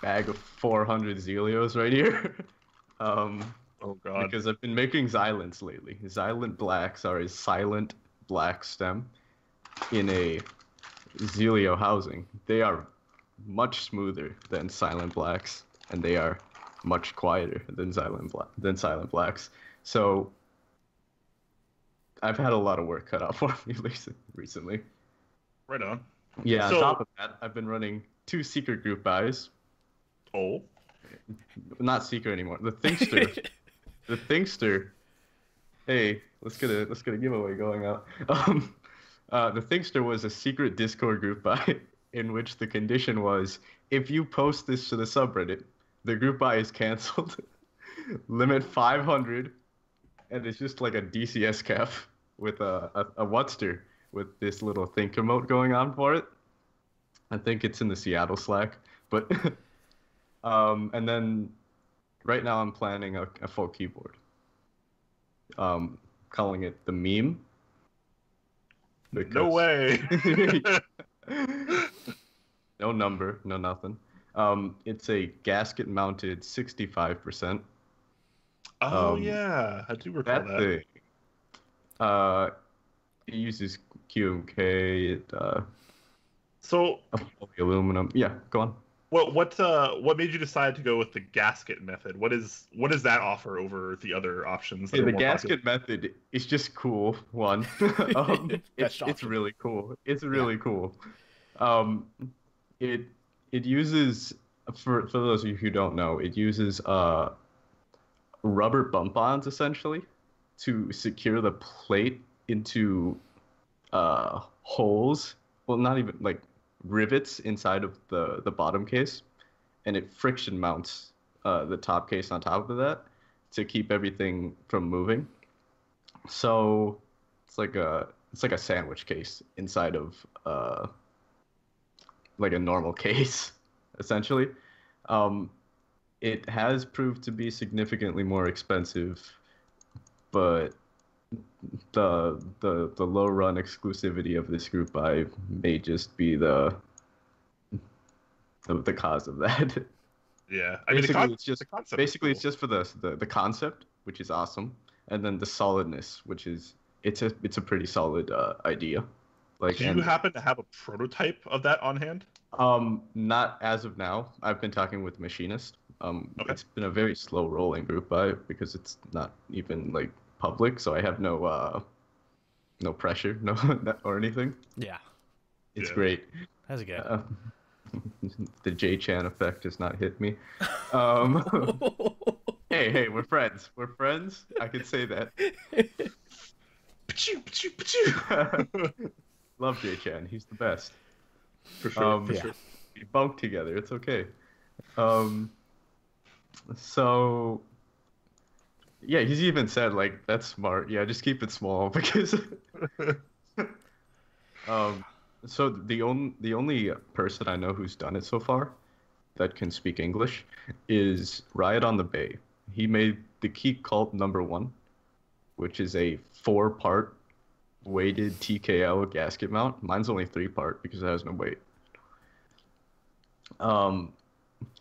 bag of 400 Zelios right here. Oh god. Because I've been making Xylants lately. Xylent blacks are a silent black stem in a Zelio housing. They are much smoother than silent blacks, and they are much quieter than silent blacks. So I've had a lot of work cut out for me recently. Right on. Yeah, So- on top of that, I've been running 2 secret group buys. Oh. Not secret anymore. The Thinkster. The Thinkster. Hey, let's get a giveaway going out. The Thinkster was a secret Discord group buy in which the condition was if you post this to the subreddit, the group buy is canceled. Limit 500, and it's just like a DCS cap with a Whatster with this little think emote going on for it. I think it's in the Seattle Slack, but and then right now I'm planning a full keyboard. Calling it the meme. No way. No number, no nothing. It's a gasket mounted 65%. Oh yeah, I do recall that. Thing. It uses QMK. So Aluminum. Yeah, go on. what made you decide to go with the gasket method? What does that offer over the other options? That Yeah, are the more gasket method is just cool. One, it's really cool. It's really cool. It uses for those of you who don't know, it uses rubber bump-ons essentially to secure the plate into holes. Well, not even like rivets inside of the bottom case, and it friction mounts the top case on top of that to keep everything from moving. So it's like a sandwich case inside of like a normal case, essentially. It has proved to be significantly more expensive, but the low run exclusivity of this group buy may just be the cause of that. Yeah, Basically, it's just the concept basically is it's just for the concept, which is awesome, and then the solidness, which is it's a pretty solid idea. Like, Do you happen to have a prototype of that on hand? Not as of now. I've been talking with Machinist. Okay. It's been a very slow rolling group buy because it's not even like public, so I have no pressure, no or anything. Yeah. It's Yeah. great. How's it good? The J-Chan effect has not hit me. Hey, we're friends. We're friends. I can say that. Pachoo, pachoo, pachoo. Love J-Chan. He's the best. For sure. For yeah. sure. We bunk together. It's okay. So yeah, he's even said like that's smart. Yeah, just keep it small because so the only person I know who's done it so far that can speak English is Riot on the Bay. He made the Key Cult #1, which is a 4-part weighted TKL gasket mount. Mine's only 3-part because it has no weight.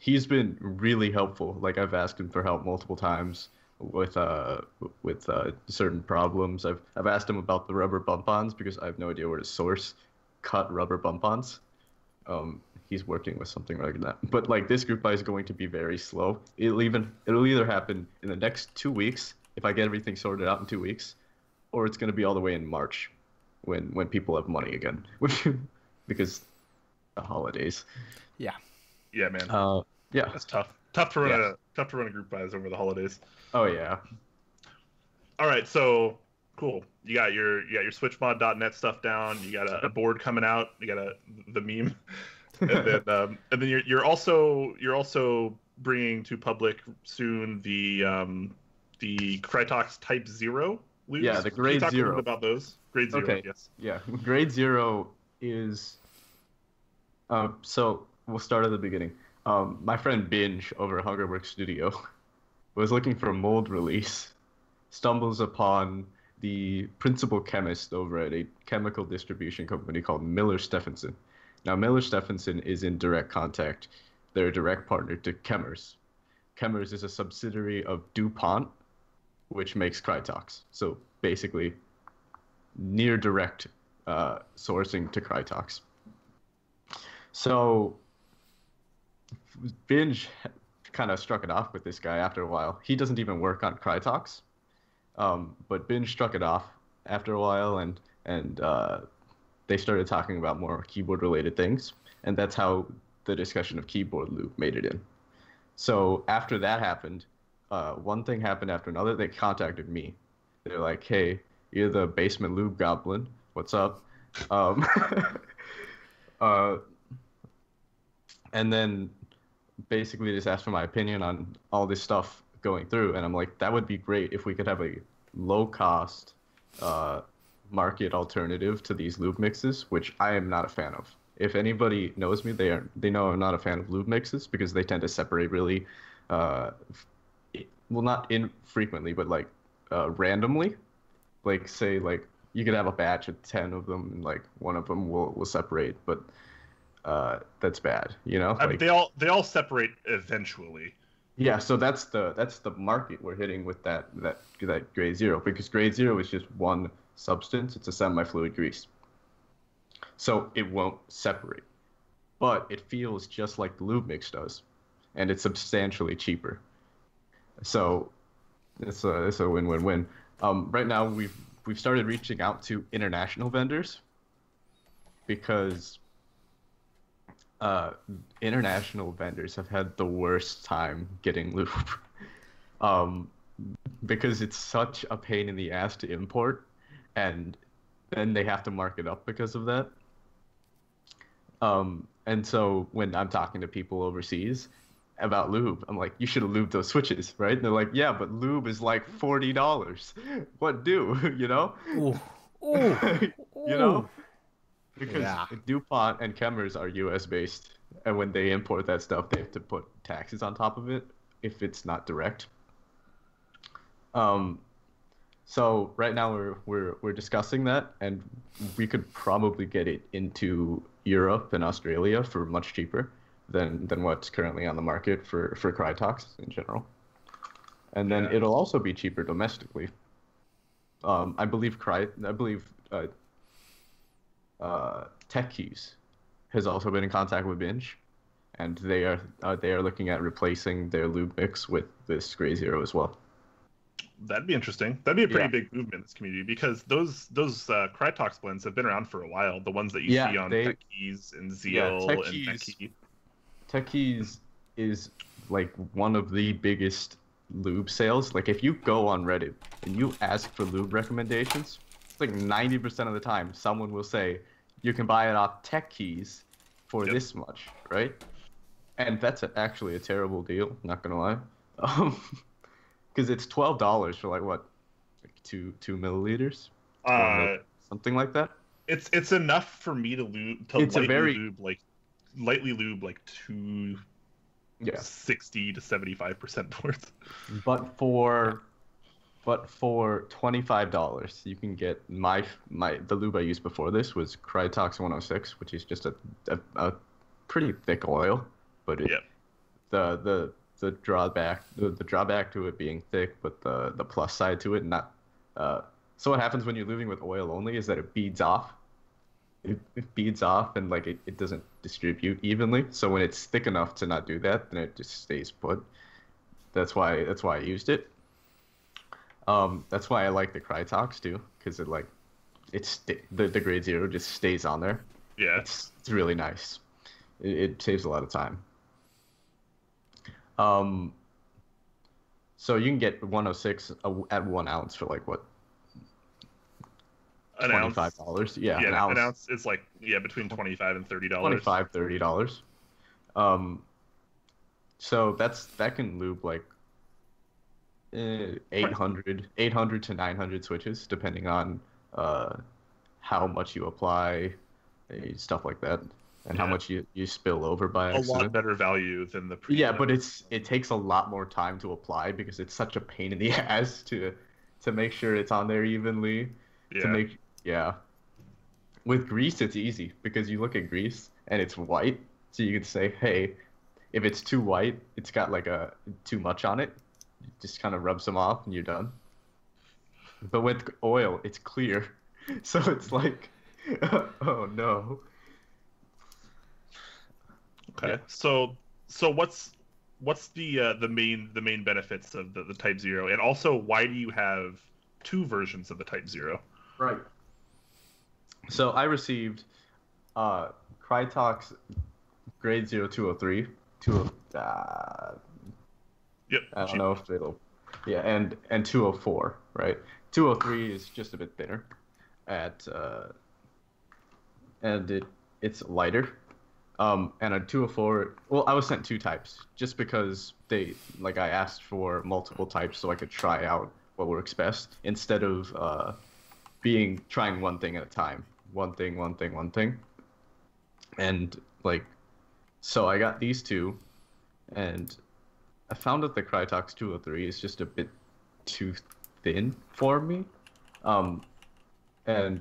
He's been really helpful. Like, I've asked him for help multiple times with certain problems. I've asked him about the rubber bump-ons because I have no idea where to source cut rubber bump-ons. He's working with something like that. But like, this group buy is going to be very slow. It'll either happen in the next 2 weeks if I get everything sorted out in 2 weeks, or it's going to be all the way in March when people have money again, because the holidays. Yeah. Yeah, man. Yeah. That's tough. Tough to run a group buys over the holidays. Oh yeah. All right, so cool. You got your switchmod.net stuff down. You got a board coming out. You got the meme, and then you're also bringing to public soon the Krytox Type 0 loops. Yeah, the Grade Can you talk 0. a little bit about those. Grade 0. Okay. Yes. Yeah, Grade 0 is. So we'll start at the beginning. My friend Binge over at Hungerworks Studio was looking for a mold release, stumbles upon the principal chemist over at a chemical distribution company called Miller Stephenson. Now, Miller Stephenson is in direct contact. They're a direct partner to Chemours. Chemours is a subsidiary of DuPont, which makes Krytox. So basically, near direct sourcing to Krytox. So Binge kind of struck it off with this guy after a while. He doesn't even work on Krytox, but Binge struck it off after a while, and they started talking about more keyboard-related things, and that's how the discussion of keyboard lube made it in. So after that happened, one thing happened after another. They contacted me. They're like, "Hey, you're the basement lube goblin. What's up?" And then basically just asked for my opinion on all this stuff going through, and I'm like, that would be great if we could have a low-cost market alternative to these lube mixes, which I am not a fan of. If anybody knows me, they know I'm not a fan of lube mixes because they tend to separate really, well, not infrequently, but like randomly. Like say like you could have a batch of 10 of them, and like one of them will separate, but that's bad, you know. I mean, they all separate eventually. Yeah, so that's the market we're hitting with that grade zero, because grade zero is just one substance. It's a semi-fluid grease, so it won't separate, but it feels just like the lube mix does, and it's substantially cheaper. So it's a win-win-win. Right now we've started reaching out to international vendors because international vendors have had the worst time getting lube, because it's such a pain in the ass to import, and then they have to mark it up because of that. And so when I'm talking to people overseas about lube, I'm like, you should have lubed those switches, right? And they're like, yeah, but lube is like $40. What do? You know? Ooh. Ooh. You know? Because Yeah. DuPont and Chemours are U.S. based, and when they import that stuff, they have to put taxes on top of it if it's not direct. So right now we're discussing that, and we could probably get it into Europe and Australia for much cheaper than what's currently on the market for Krytox in general. And then it'll also be cheaper domestically. I believe Tech Keys has also been in contact with Binge, and they are looking at replacing their lube mix with this Gray Zero as well. That'd be interesting. That'd be a pretty big movement in this community, because those Krytox blends have been around for a while. The ones that you see on Tech Keys and Zeal and Tech Keys. Tech Keys is like one of the biggest lube sales. Like if you go on Reddit and you ask for lube recommendations, it's like 90% of the time someone will say you can buy it off Tech Keys for this much, right? And that's actually a terrible deal, not gonna lie. Because it's $12 for like what, like two milliliters, something like that. It's enough for me to lightly lube like 60 to 75% worth. But for $25, you can get the lube I used before this was Krytox 106, which is just a pretty thick oil, but the drawback to it being thick, but the plus side to it not. So what happens when you're lubing with oil only is that it beads off. It beads off, and like it doesn't distribute evenly. So when it's thick enough to not do that, then it just stays put. That's why I used it. That's why I like the Krytox too, because it like the grade zero just stays on there. Yeah, it's really nice. It saves a lot of time. So you can get 106 at 1 ounce for like what? $25. Yeah, an ounce is like between $25 and $30. $30. So that can lube like 800 to 900 switches, depending on how much you apply, stuff like that. and how much you spill over by A accident. lot better value than the Yeah, but it takes a lot more time to apply because it's such a pain in the ass to make sure it's on there evenly. Yeah. Yeah. With grease, it's easy because you look at grease and it's white, so you can say, hey, if it's too white, it's got like too much on it. You just kind of rub some off and you're done. But with oil, it's clear, so it's like, oh no. Okay. Yeah. So what's the main benefits of the Type 0, and also why do you have two versions of the Type 0? Right. So I received Krytox grade 0203. Yep. I don't know if it'll. Yeah, and 204, right? 203 is just a bit thinner, and it's lighter. And a 204. Well, I was sent two types just because I asked for multiple types so I could try out what works best instead of trying one thing at a time. One thing. And so I got these two, and I found that the Krytox 203 is just a bit too thin for me. And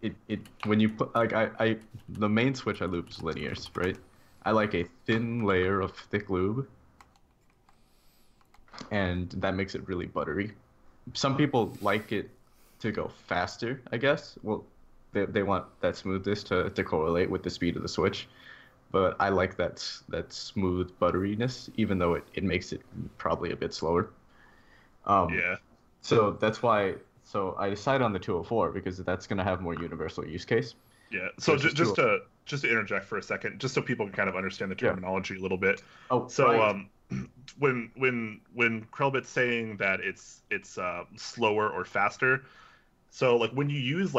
it when you put the main switch I lube is linears, right? I like a thin layer of thick lube, and that makes it really buttery. Some people like it to go faster, I guess. Well, they want that smoothness to correlate with the speed of the switch, but I like that smooth butteriness, even though it makes it probably a bit slower. Yeah. So that's why. So I decided on the 204 because that's going to have more universal use case. Yeah. So just to interject for a second, just so people can kind of understand the terminology a little bit. Oh, so right. When Krelbit's saying that it's slower or faster, so when you use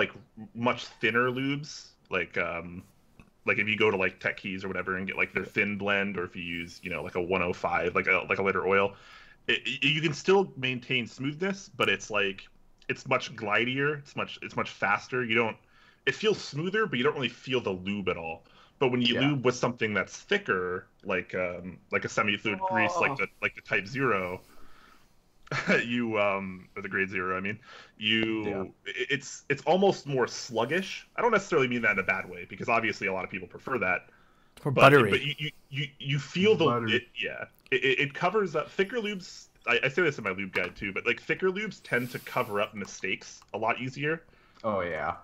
much thinner lubes, like if you go to Tech Keys or whatever and get their thin blend, or if you use a 105 like a lighter oil, you can still maintain smoothness, but it's much glidier, it's much faster. It feels smoother, but you don't really feel the lube at all. But when you lube with something that's thicker, like a semi-fluid grease, like the Type 0, or the grade 0, I mean, it's almost more sluggish. I don't necessarily mean that in a bad way, because obviously a lot of people prefer that. For buttery. But you feel it covers up thicker lubes. I say this in my lube guide too, but thicker lubes tend to cover up mistakes a lot easier. Oh yeah.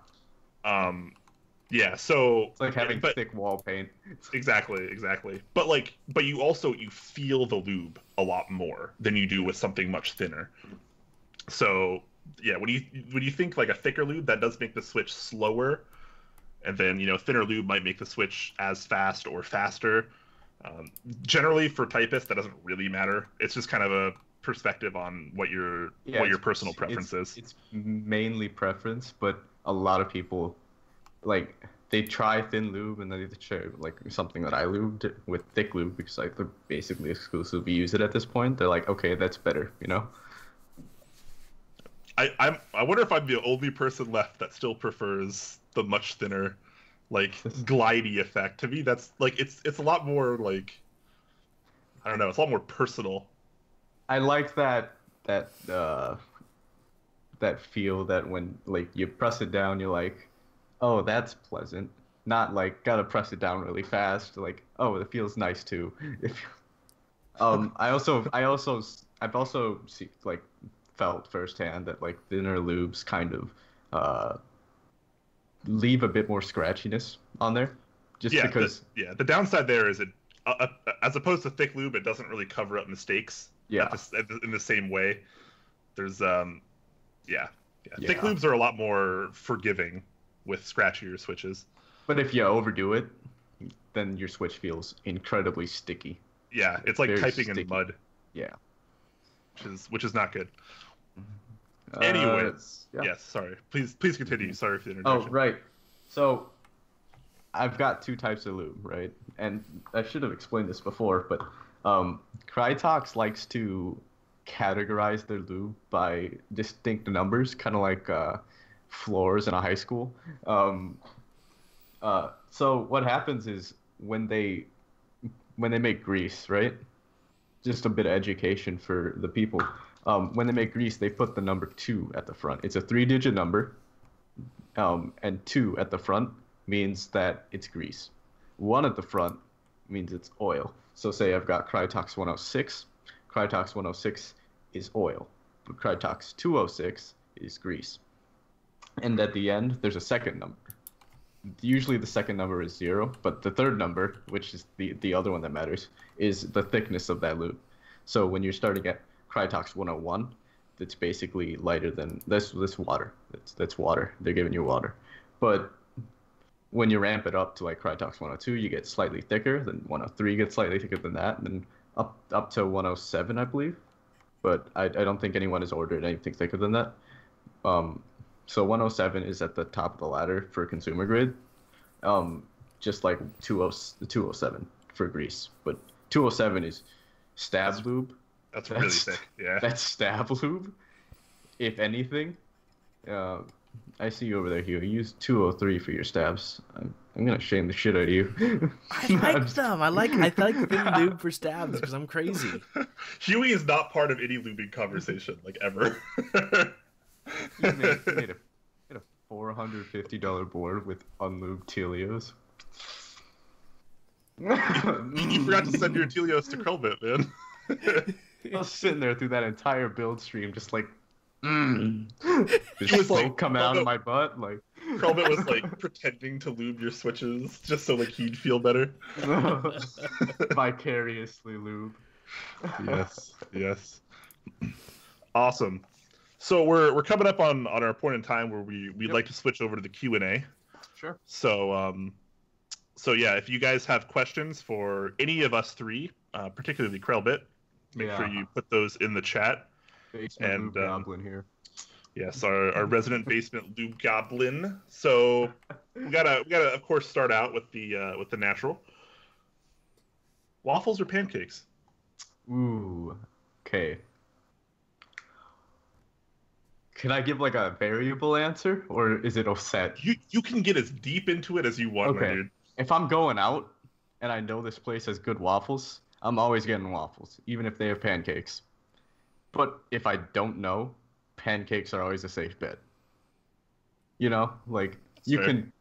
Yeah. So it's like having thick wall paint. Exactly. But you feel the lube a lot more than you do with something much thinner. So yeah, when you think a thicker lube, that does make the switch slower, and then thinner lube might make the switch as fast or faster. Generally for typists, that doesn't really matter. It's just kind of a perspective on what your personal preference is. It's mainly preference, but a lot of people they try thin lube and then they try something that I lubed with thick lube because they basically exclusively use it at this point. They're like, okay, that's better, I wonder if I'm the only person left that still prefers the much thinner, glidey effect. To me, that's it's a lot more I don't know, it's a lot more personal. I like that feel that when you press it down, you're like, oh, that's pleasant. Not gotta press it down really fast. Oh, it feels nice too. I've also felt firsthand that thinner lubes kind of leave a bit more scratchiness on there, because the downside there is it as opposed to thick lube, it doesn't really cover up mistakes in the same way. There's thick lubes are a lot more forgiving with scratchier switches, but if you overdo it, then your switch feels incredibly sticky. Yeah, it's like typing in mud. Yeah, which is not good. Anyways, yes, sorry. Please continue. Sorry for the interjection. Oh, right. So, I've got two types of lube, right? And I should have explained this before, but Krytox likes to categorize their lube by distinct numbers, kind of like floors in a high school. So what happens is when they make grease, right? Just a bit of education for the people. When they make grease, they put the number 2 at the front. It's a 3-digit number, and 2 at the front means that it's grease. 1 at the front means it's oil. So say I've got Krytox 106. Krytox 106 is oil. But Krytox 206 is grease. And at the end, there's a second number. Usually the second number is 0, but the third number, which is the other one that matters, is the thickness of that lube. So when you're starting at Krytox 101, that's basically lighter than this water. That's water. They're giving you water. But when you ramp it up to like Krytox 102, you get slightly thicker. Then 103 gets slightly thicker than that, and then up to 107, I believe. But I don't think anyone has ordered anything thicker than that. So 107 is at the top of the ladder for consumer grade, just like 207 for grease. But 207 is stab lube. That's really thick. Yeah. That's stab lube. If anything, I see you over there, Hugh. Use 203 for your stabs. I'm gonna shame the shit out of you. I like them. I like thin lube for stabs because I'm crazy. Huey is not part of any lubing conversation, like ever. You made a $450 board with unlubed Telios. You forgot to send your Telios to Krelbit, man. I was sitting there through that entire build stream, just like, Just smoke coming out of my butt, like. Krelbit was like pretending to lube your switches just so like he'd feel better. Vicariously lube. Yes. Awesome. So we're coming up on our point in time where we'd like to switch over to the Q&A. Sure. So yeah, if you guys have questions for any of us three, particularly Krelbit, make sure you put those in the chat. Basement lube goblin here. Yes, our resident basement lube goblin. So we gotta of course start out with the natural. Waffles or pancakes? Ooh. Okay. Can I give like a variable answer, or is it all set? You can get as deep into it as you want, my dude. If I'm going out and I know this place has good waffles, I'm always getting waffles, even if they have pancakes. But if I don't know, pancakes are always a safe bet. You know, like you can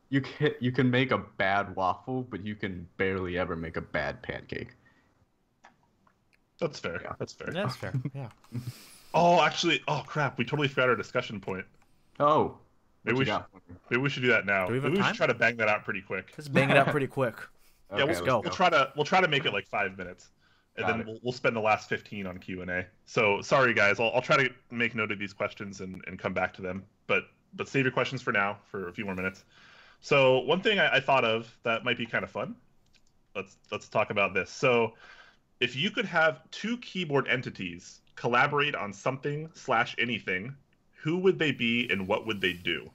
make a bad waffle, but you can barely ever make a bad pancake. That's fair. Yeah. That's fair. That's fair. Yeah. Oh, actually, crap! We totally forgot our discussion point. Oh, maybe we should do that now. Do we have maybe we time? should try to bang that out pretty quick. Let's bang it out pretty quick. Yeah, Okay, we'll try to make it like 5 minutes, and then we'll spend the last 15 on Q&A. So sorry guys, I'll try to make note of these questions and come back to them, but save your questions for now for a few more minutes. So one thing I thought of that might be kind of fun. Let's talk about this. So if you could have two keyboard entities collaborate on something / anything, who would they be and what would they do?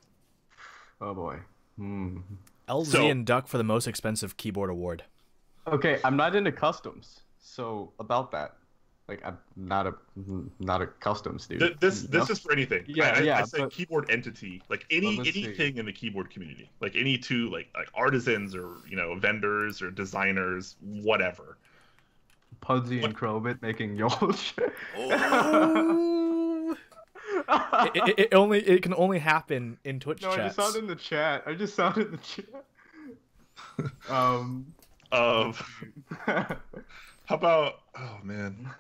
Oh boy. LZ and Duck for the most expensive keyboard award. Okay, I'm not into customs, so about that, like I'm not a customs dude. This is for anything. I say keyboard entity, like anything in the keyboard community, like any two like artisans or vendors or designers, whatever. Pudsey and Krelbit making Yolch. It can only happen in Twitch chats. I just saw it in the chat. How about? Oh man.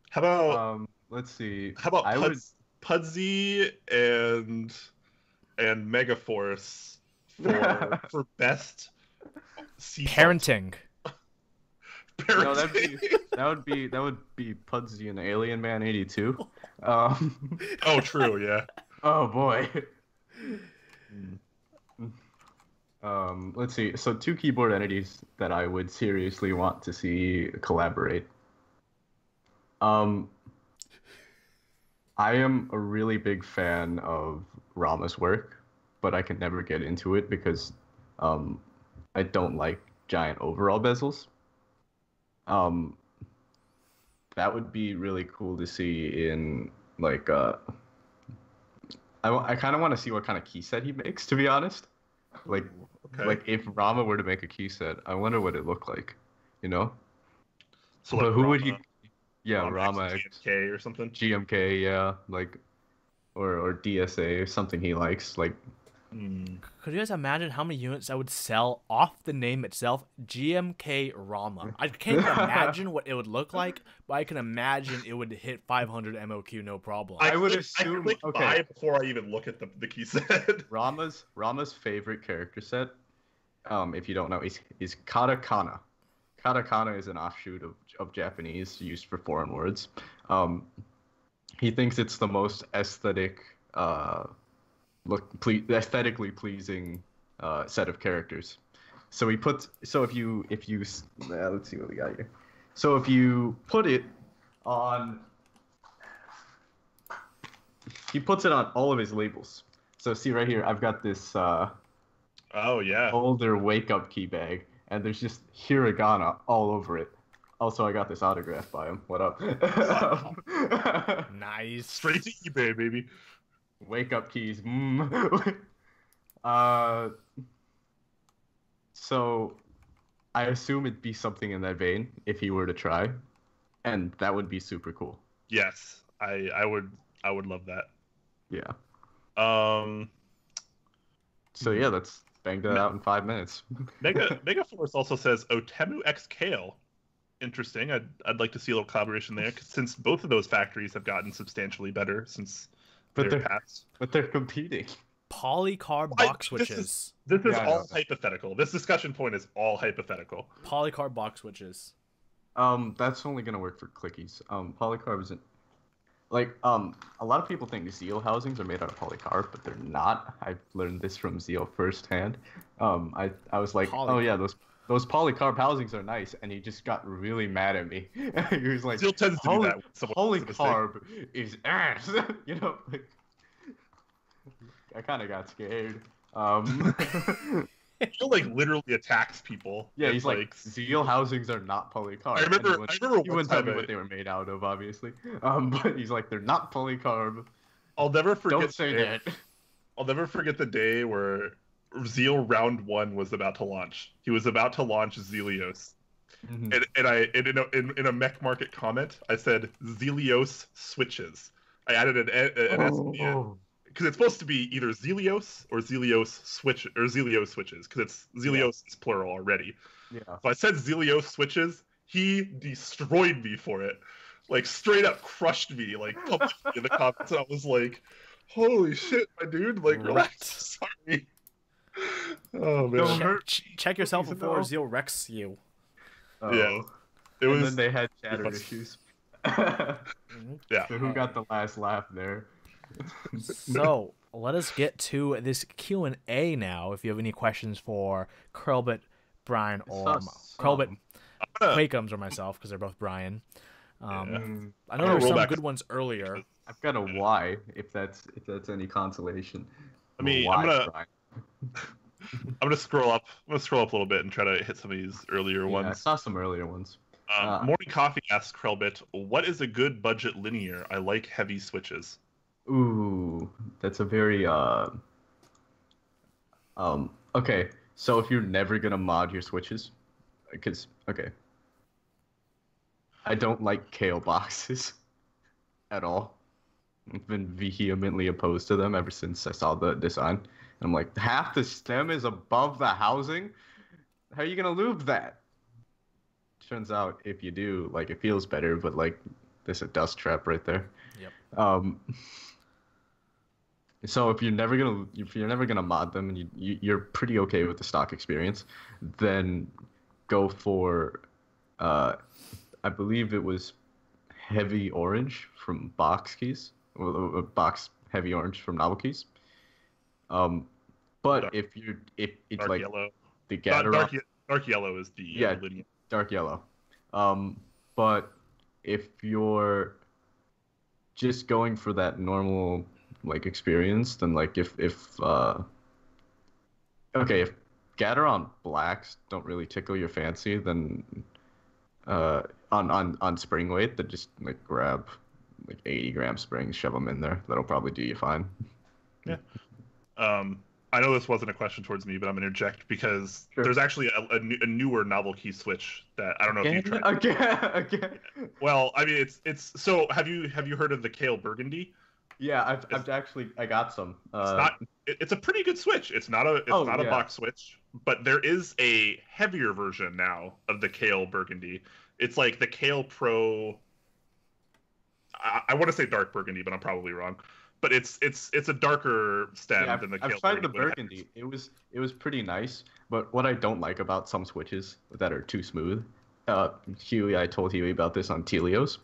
How about? Let's see. How about Pudsey and Megaforce for best parenting. No, that would be Pudsey and Alien Man 82. Oh, true, yeah. Oh boy. Let's see. So two keyboard entities that I would seriously want to see collaborate. I am a really big fan of Rama's work, but I can never get into it because I don't like giant overall bezels. That would be really cool to see in like I kind of want to see what kind of key set he makes, to be honest. Like Okay. Like if Rama were to make a key set, I wonder what it looked like, you know? So But like who would he? Yeah, Rama Rama X X, GMK or something. GMK, yeah, like or DSA or something he likes, like. Hmm. Could you guys imagine how many units I would sell off the name itself? GMK Rama. I can't even imagine what it would look like, but I can imagine it would hit 500 MOQ no problem. I would I assume. click Okay. buy before I even look at the key set. Rama's favorite character set, if you don't know, is katakana. Katakana is an offshoot of Japanese used for foreign words. He thinks it's the most aesthetically pleasing set of characters. So he puts if you let's see what we got here. So if you put it on, he puts it on all of his labels. So see right here, I've got this Oh yeah. older wake up key bag, and there's just hiragana all over it. Also, I got this autograph by him. What up? Nice. Straight to eBay, baby. Wake up keys. So I assume it'd be something in that vein if he were to try, and that would be super cool. Yes, I would love that. Yeah. So yeah, let's bang that out in 5 minutes. Megaforce also says Otemu X Kale. Interesting. I'd like to see a little collaboration there, since both of those factories have gotten substantially better since their past. But they're competing. Polycarb box switches. This is all hypothetical. This discussion point is all hypothetical. Polycarb box switches. That's only gonna work for clickies. Polycarb isn't like a lot of people think Zeal housings are made out of polycarb, but they're not. I learned this from Zeal firsthand. I was like, oh yeah, those polycarb housings are nice, and he just got really mad at me. He was like, Zeal tends to do that. Polycarb is ass, you know. Like, I kind of got scared. Zeal like literally attacks people. Yeah, he's like Zeal housings are not polycarb. I remember he wouldn't tell me what they were made out of, obviously. But he's like, they're not polycarb. I'll never forget. Don't say that. I'll never forget the day where Zeal round 1 was about to launch. He was about to launch Zelios. Mm-hmm. And in a mech market comment, I said Zelios switches. I added an S at the end. Because it's supposed to be either Zelios or Zelios switches, because it's Zelios is plural already. Yeah. So I said Zelios switches. He destroyed me for it, like straight up crushed me, like publicly in the comments. And I was like, "Holy shit, my dude! Like, relax. Sorry." Oh man. Check yourself before Zeal wrecks you. Yeah. And then they had chatter issues. Yeah. So who got the last laugh there? So let us get to this Q&A now. If you have any questions for Krelbit, Brian, or Krelbit, Quakeums, or myself, because they're both Brian. I know there were some good ones earlier. I've got a Y, if that's any consolation. I mean, I'm gonna scroll up. I'm gonna scroll up a little bit and try to hit some of these earlier ones. I saw some earlier ones. Morning Coffee asks Krelbit, "What is a good budget linear? I like heavy switches." Ooh, that's a very okay, so if you're never gonna mod your switches, because I don't like kale boxes at all. I've been vehemently opposed to them ever since I saw the design. And I'm like, half the stem is above the housing? How are you gonna lube that? Turns out if you do, like, it feels better, but like there's a dust trap right there. Yep. So if you're never gonna mod them and you're pretty okay with the stock experience, then go for I believe it was heavy orange from box keys, or box heavy orange from novel keys. But if it's dark like yellow. The Gatorop, dark yellow is the linear. Dark yellow. But if you're just going for that normal like experience, then like if Gateron blacks don't really tickle your fancy, then on spring weight, then just like grab like 80 gram springs, shove them in there. That'll probably do you fine. Yeah. I know this wasn't a question towards me, but I'm gonna interject because Sure. there's actually a newer novel key switch that I don't know if you've tried. Again. Well, I mean, it's so have you heard of the Kale Burgundy? Yeah, I got some. It's a pretty good switch. It's not a box switch, but there is a heavier version now of the Kale Burgundy. It's like the Kale Pro. I want to say dark burgundy, but I'm probably wrong. But it's a darker stem than the Kale. I've tried the burgundy. It was pretty nice, but what I don't like about some switches that are too smooth, Huey, I told Huey about this on Telios,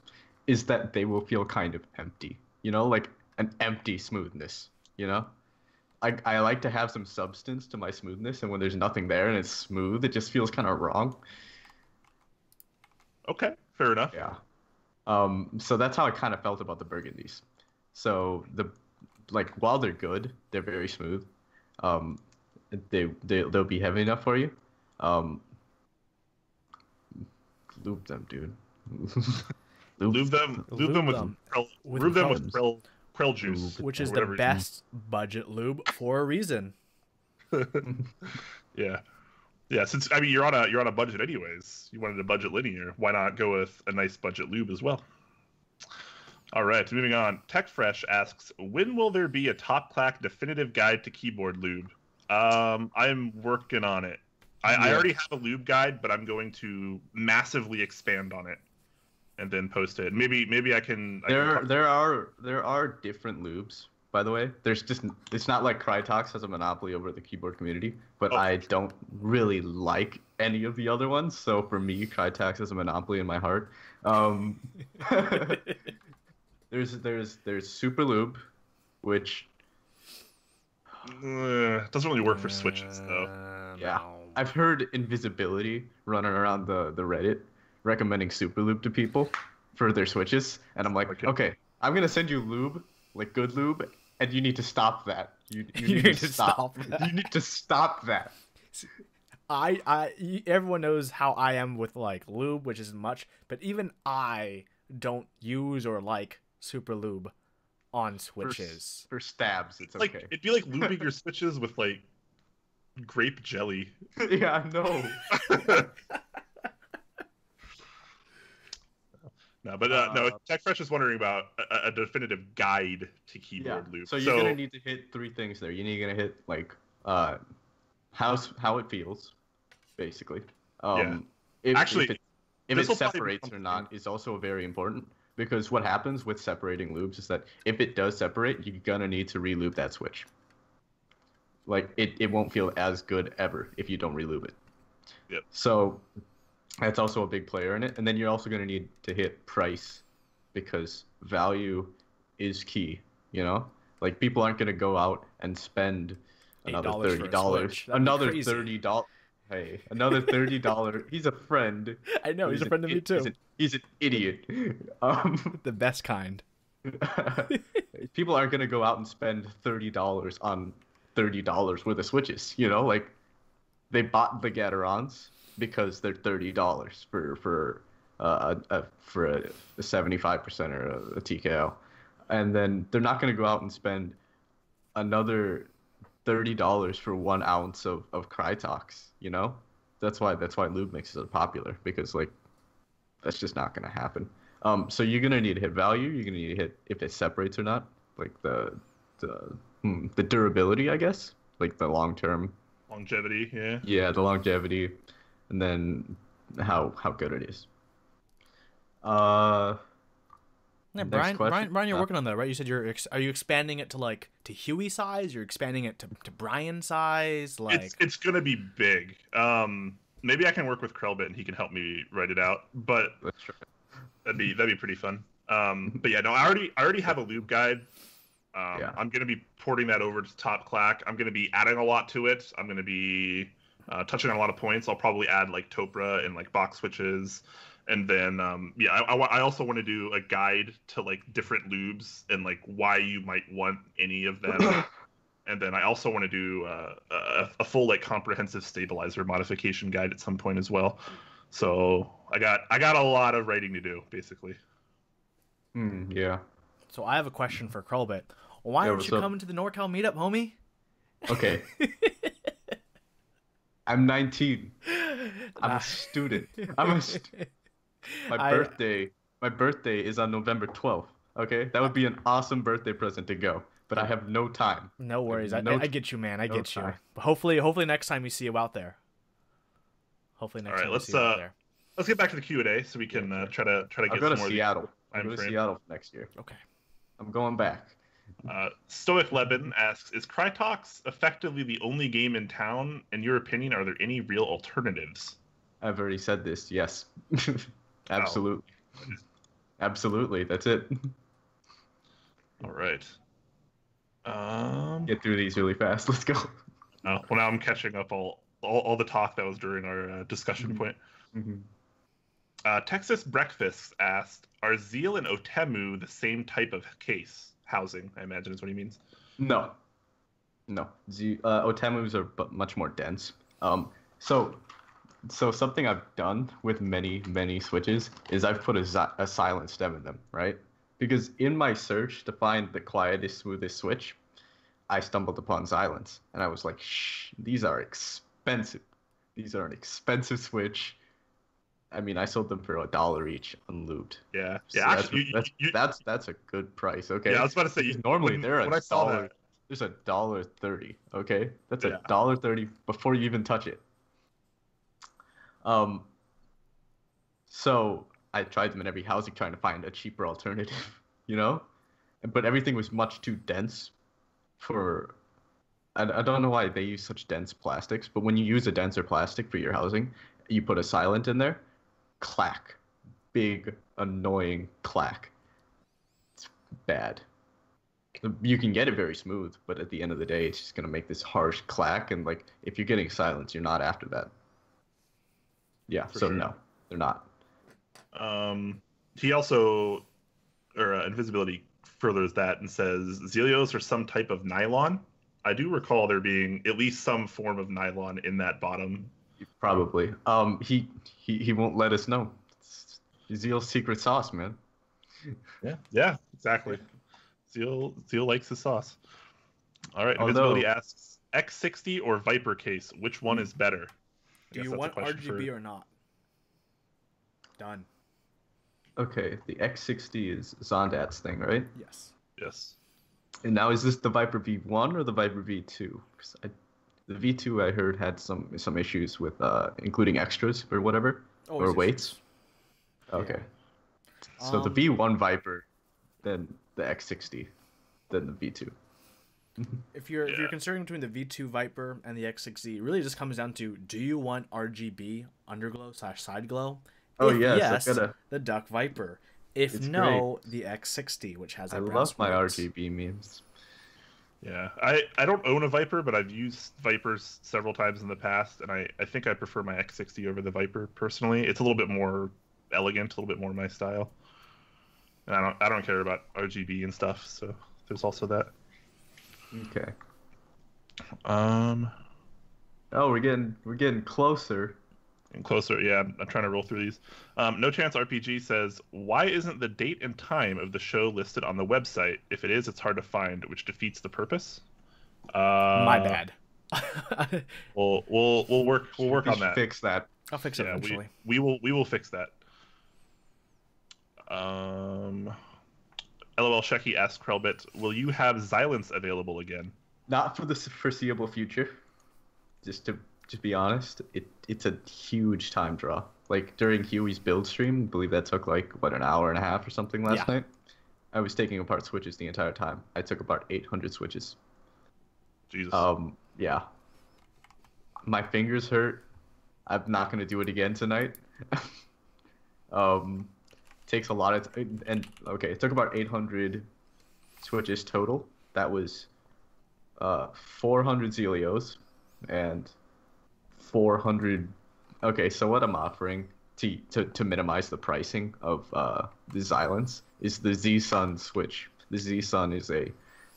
is that they will feel kind of empty. You know, like an empty smoothness. You know, I like to have some substance to my smoothness, and when there's nothing there and it's smooth, it just feels kind of wrong. Okay, fair enough. Yeah. So that's how I kind of felt about the burgundies. So while they're good, they're very smooth. They'll be heavy enough for you. Lube them, dude. Lube them with Krell juice, which is the best budget lube for a reason. Yeah. Yeah, since I mean you're on a budget anyways. You wanted a budget linear. Why not go with a nice budget lube as well? All right, moving on. TechFresh asks, when will there be a Top Clack definitive guide to keyboard lube? I'm working on it. I already have a lube guide, but I'm going to massively expand on it and then post it. Maybe I can. There are different lubes. By the way, it's not like Crytox has a monopoly over the keyboard community, but I don't really like any of the other ones. So for me, Crytox has a monopoly in my heart. There's Super Lube, which doesn't really work for switches though. Yeah, no. I've heard Invisibility running around the Reddit recommending Super Lube to people for their switches, and I'm like, okay, I'm gonna send you lube, like good lube. And you need to stop that. You need to stop that. You need to stop that. Everyone knows how I am with like lube, which isn't much, but even I don't use or like super lube on switches. For stabs, it's like, okay. It'd be like lubing your switches with like grape jelly. Yeah, I know. No, but no. TechFresh is wondering about a definitive guide to keyboard lube. So you're gonna need to hit three things there. You're gonna hit like how it feels, basically. If it separates or not is also very important, because what happens with separating lubes is that if it does separate, you're gonna need to re-lube that switch. Like it won't feel as good ever if you don't re-lube it. Yep. So that's also a big player in it. And then you're also going to need to hit price, because value is key, you know? Like, people aren't going to go out and spend another $30. Another $30. Hey, another $30. He's a friend. I know, he's a friend of me too. He's an idiot. The best kind. People aren't going to go out and spend $30 on $30 worth of switches, you know? Like, they bought the Gatorons because they're $30 for a 75% or a TKO, and then they're not going to go out and spend another $30 for 1 ounce of Crytox. You know, that's why lube mixes are popular, because like that's just not going to happen. So you're going to need to hit value. You're going to need to hit if it separates or not, like the durability, I guess, like the longevity. Yeah. Yeah, the longevity. And then how good it is. Yeah, Brian, you're working on that, right? You said are you expanding it to Huey size? You're expanding it to Brian size? Like it's gonna be big. Maybe I can work with Krelbit and he can help me write it out. But that'd be pretty fun. But yeah, no, I already have a lube guide. I'm gonna be porting that over to Top Clack. I'm gonna be adding a lot to it. I'm gonna be touching on a lot of points. I'll probably add like Topra and like box switches, and then I also want to do a guide to like different lubes and like why you might want any of them. And then I also want to do a full like comprehensive stabilizer modification guide at some point as well. So I got a lot of writing to do, basically. Yeah. So I have a question for Krelbit. Why don't you come to the NorCal meetup, homie? Okay. I'm 19. I'm Nah. a student. I'm a my I- birthday. My birthday is on November 12th. Okay, that would be an awesome birthday present to go. But I have no time. No I have worries. no I get you, man. I no get you. time. But hopefully next time we see you out there. Hopefully All next right, time we see you out there. let's get back to the Q&A so we can Okay. try to I'll get go to some more Seattle. of I'll go the to time frame. Seattle next year. Okay. I'm going back. Stoic Lebin asks, is Crytox effectively the only game in town? In your opinion, are there any real alternatives? I've already said this. Yes. Absolutely. Absolutely. That's it. All right. Get through these really fast. Let's go. Well, now I'm catching up all the talk that was during our discussion point. Texas Breakfast asked, are Zeal and Otemu the same type of case? Housing, I imagine is what he means. No. Otemus are much more dense. So something I've done with many switches is I've put a silent stem in them, right? Because in my search to find the quietest, smoothest switch, I stumbled upon silence, and I was like, shh, these are expensive. These are an expensive switch. I mean, I sold them for $1 each unlubed. Yeah, So yeah. Actually, that's a good price. Okay. Yeah, I was about to say. Normally they're when I saw $1. that, There's $1.30. Okay, that's Yeah. $1.30 before you even touch it. So I tried them in every housing trying to find a cheaper alternative, you know, but everything was much too dense for. I don't know why they use such dense plastics, but when you use a denser plastic for your housing, you put a silent in there, clack, big annoying clack. It's bad. You can get it very smooth, but at the end of the day, it's just gonna make this harsh clack, and like if you're getting silence, you're not after that. Yeah, For so sure. no, they're not. He also, Invisibility furthers that and says Zelios are some type of nylon. I do recall there being at least some form of nylon in that bottom. Probably. He won't let us know. It's Zeal's secret sauce, man. Yeah, exactly. Zeal likes his sauce. All right, Although- Invisibility asks, X60 or Viper case, which one is better? I Do guess you that's a want question RGB for- or not? Done. Okay, the X60 is Zondat's thing, right? Yes. Yes. And now is this the Viper V1 or the Viper V2? Because the V2 I heard had some issues with including extras or whatever, Always or weights. issues. Okay. So the V1 Viper, then the X60, then the V2. If you're Yeah. considering between the V2 Viper and the X60, it really just comes down to, do you want RGB underglow / side glow? Oh, If yes, I yes, gotta- the Duck Viper. If It's no, the X60, which has a I brass love my works. RGB memes. Yeah, I don't own a Viper, but I've used Vipers several times in the past, and I think I prefer my X60 over the Viper personally. It's a little bit more elegant, a little bit more my style. And I don't care about RGB and stuff, so there's also that. Okay. Um, Oh, we're getting closer. and closer, yeah. I'm trying to roll through these. No Chance RPG says, why isn't the date and time of the show listed on the website? If it is, it's hard to find, which defeats the purpose. My bad. We'll work We on should that. Fix that. I'll fix it Yeah, eventually. we will fix that. LOL Shecky asks Krelbit, will you have Xylence available again? Not for the foreseeable future. Just to be honest, it's a huge time draw. Like during Huey's build stream, I believe that took like an hour and a half or something last Yeah. night. I was taking apart switches the entire time. I took apart 800 switches. Jesus. Yeah. My fingers hurt. I'm not gonna do it again tonight. Takes a lot of and okay, it took about 800 switches total. That was 400 Zelios and 400. Okay, so what I'm offering to minimize the pricing of the Xylence is the Z-Sun switch. The Z-Sun is a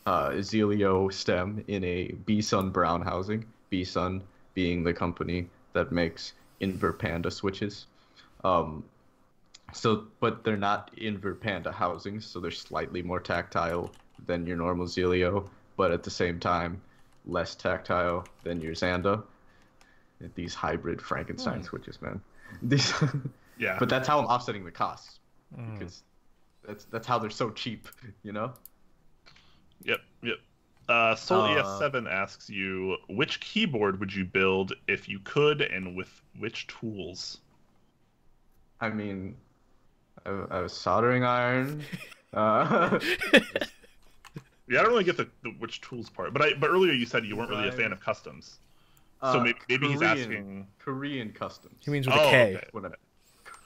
Zelio stem in a B-Sun brown housing. B-Sun being the company that makes Invert Panda switches. But they're not Invert Panda housings, so they're slightly more tactile than your normal Zelio, but at the same time, less tactile than your Xanda. These hybrid Frankenstein switches, man. These. Yeah. But that's how I'm offsetting the costs, because that's how they're so cheap, you know. Yep. Soul ES7 asks you, which keyboard would you build if you could, and with which tools? I mean, I was soldering iron. Yeah, I don't really get the which tools part, but earlier you said you weren't really a fan of customs, so maybe he's asking Korean customs. He means with a K. Okay.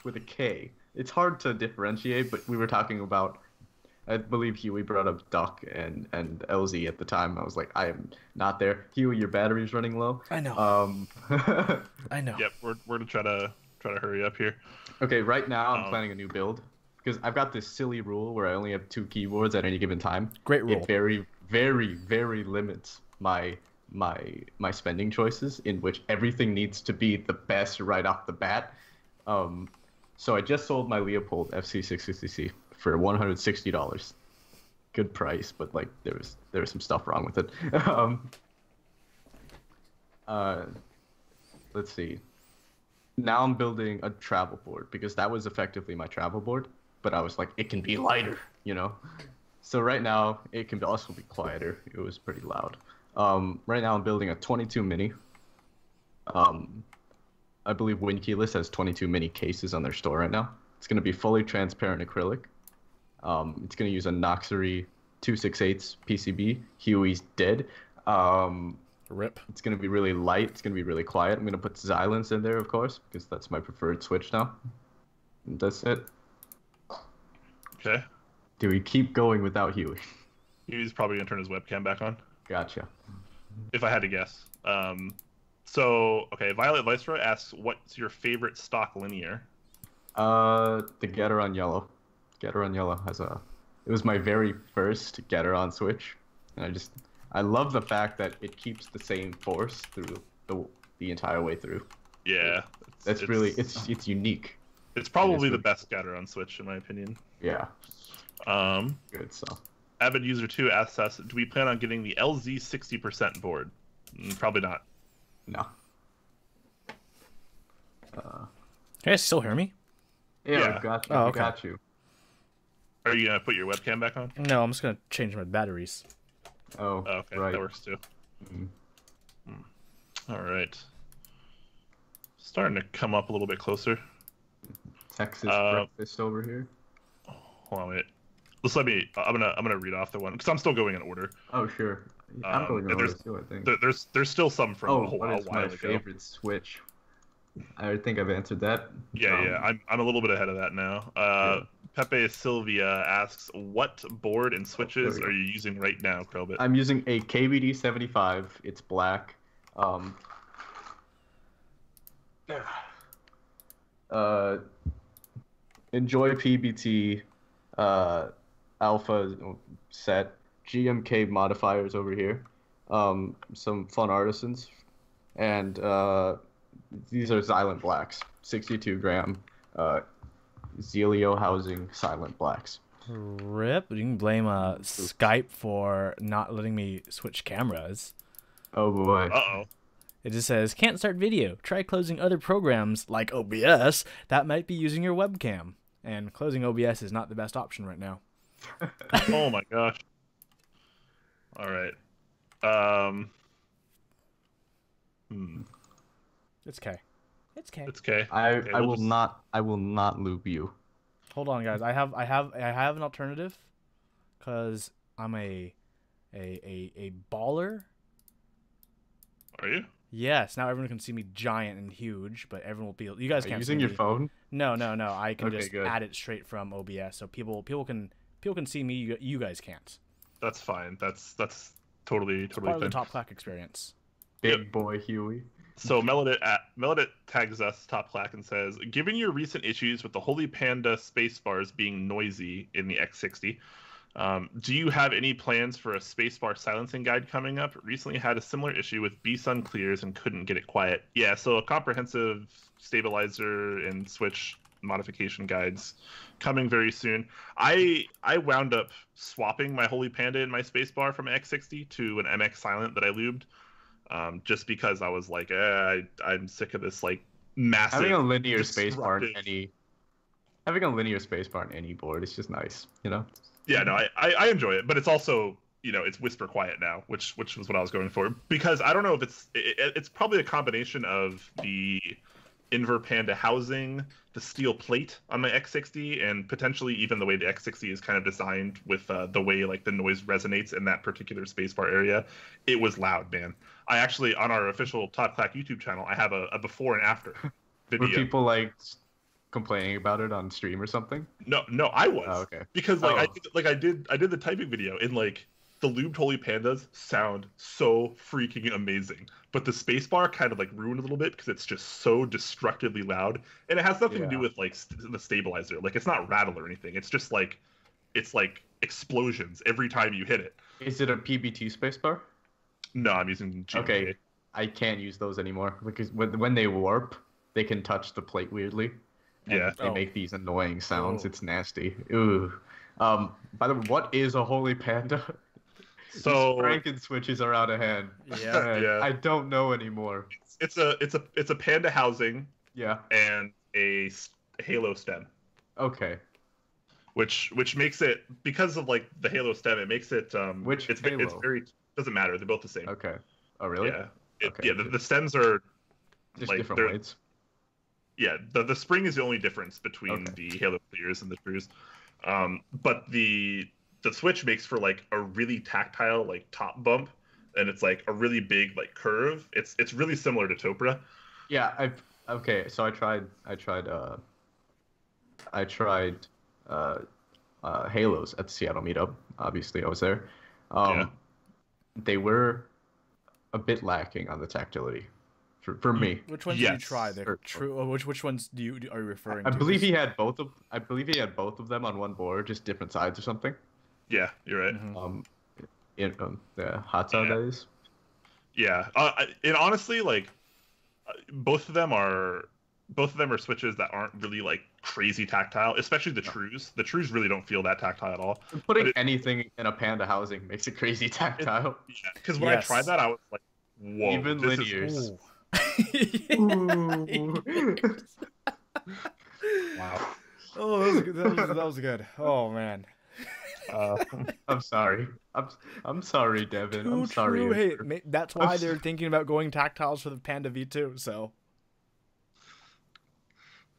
With a K. It's hard to differentiate, but we were talking about. I believe Huey brought up Duck and LZ at the time. I was like, I am not there. Huey, your battery's running low. I know. I know. Yep, we're gonna try to hurry up here. Okay, right now I'm planning a new build because I've got this silly rule where I only have 2 keyboards at any given time. Great rule. It very, very, very limits my spending choices, in which everything needs to be the best right off the bat. So I just sold my Leopold FC660C for $160. Good price, but like there was some stuff wrong with it. Let's see. Now I'm building a travel board because that was effectively my travel board, but I was like, it can be lighter, you know. So right now it can also be quieter. It was pretty loud. Right now I'm building a 22 mini. I believe Winkeyless has 22 mini cases on their store right now. It's going to be fully transparent acrylic. It's going to use a Noxery 268 PCB. Huey's dead. Rip. It's going to be really light. It's going to be really quiet. I'm going to put Xylence in there, of course, because that's my preferred switch now. And that's it. Okay. Do we keep going without Huey? He's probably gonna turn his webcam back on. Gotcha. If I had to guess. Okay, Violet Viceroy asks, what's your favorite stock linear? The Gateron Yellow. Gateron Yellow has a... It was my very first Gateron switch, and I love the fact that it keeps the same force through the entire way through. Yeah. It's unique. It's probably the best Gateron switch, in my opinion. Yeah. Good, so... Avid User 2 asks us, do we plan on getting the LZ 60% board? Probably not. No. Can you guys still hear me? Yeah. Got you. Oh, okay. Got you. Are you going to put your webcam back on? No, I'm just going to change my batteries. Oh, okay. Right. That works too. All right. Starting to come up a little bit closer. Texas breakfast over here. Hold on, wait. I'm gonna read off the one because I'm still going in order. Oh sure, I'm going in order too. I think there's still some from a while ago. My favorite switch? I think I've answered that. Yeah. I'm a little bit ahead of that now. Pepe Sylvia asks, what board and switches are you using right now, Krelbit? I'm using a KBD 75. It's black. Enjoy PBT. Alpha set, GMK modifiers over here, some fun artisans, and these are Silent Blacks, 62 gram Zelio housing Silent Blacks. Rip. You can blame Skype for not letting me switch cameras. Oh boy. Uh-oh. It just says, can't start video. Try closing other programs like OBS that might be using your webcam. And closing OBS is not the best option right now. Oh my gosh. All right. It's K. It's K. It's K. I will not loop you. Hold on, guys. I have an alternative, cause I'm a baller. Are you? Yes. Now everyone can see me giant and huge, but everyone will be. You guys can't using see your me. phone? No. I can just good. add it straight from OBS, so people can see me. You guys can't. That's fine. That's totally Part of the fine. Top Clack experience. Big boy Huey. So Melodit tags us Top Clack and says, given your recent issues with the Holy Panda spacebars being noisy in the X60, do you have any plans for a spacebar silencing guide coming up? Recently had a similar issue with B-Sun clears and couldn't get it quiet. Yeah, so a comprehensive stabilizer and switch modification guides coming very soon. I wound up swapping my Holy Panda in my spacebar from an X60 to an MX Silent that I lubed, just because I was like, I'm sick of this like massive. Having a linear spacebar in any board is just nice, you know. Yeah, no, I enjoy it, but it's also, you know, it's whisper quiet now, which was what I was going for, because I don't know if it's probably a combination of the Inver Panda housing, the steel plate on my X60, and potentially even the way the X60 is kind of designed with the way like the noise resonates in that particular spacebar area. It was loud, man. I actually, on our official Todd Clack YouTube channel, I have a before and after video. Were people like complaining about it on stream or something? No, I was. Oh, okay. Because like I did the typing video, and like the lubed Holy Pandas sound so freaking amazing, but the spacebar kind of like ruined a little bit because it's just so destructively loud, and it has nothing to do with like the stabilizer. Like, it's not rattle or anything. It's just like it's like explosions every time you hit it. Is it a PBT spacebar? No, I'm using GMK. Okay, I can't use those anymore because when they warp, they can touch the plate weirdly. Yeah, they make these annoying sounds. It's nasty. Ooh. By the way, what is a Holy Panda? So Franken switches are out of hand. Yeah. I don't know anymore. It's a Panda housing. Yeah. And a Halo stem. Okay. Which makes it, because of like the Halo stem, it makes it it's very doesn't matter. They're both the same. Okay. Oh really? Yeah. The stems are just like, different weights. Yeah. The spring is the only difference between the Halo clears and the trues. But the switch makes for like a really tactile like top bump, and it's like a really big like curve. It's really similar to Topra. Yeah, so I tried Halos at the Seattle meetup. Obviously I was there. They were a bit lacking on the tactility for me. Which ones did you try? Which ones are you referring to? I believe he had both of them on one board, just different sides or something. Yeah, you're right. Mm-hmm. The Hata days. Yeah, and honestly, like both of them are switches that aren't really like crazy tactile, especially the trues. The trues really don't feel that tactile at all. Putting anything in a Panda housing makes it crazy tactile. Yeah, because when I tried that, I was like, whoa. Even linears. Wow. Oh, that was good. That was good. Oh man. I'm sorry. I'm sorry, Devin. I'm sorry. True. Hey, that's why they're thinking about going tactiles for the Panda V2. So.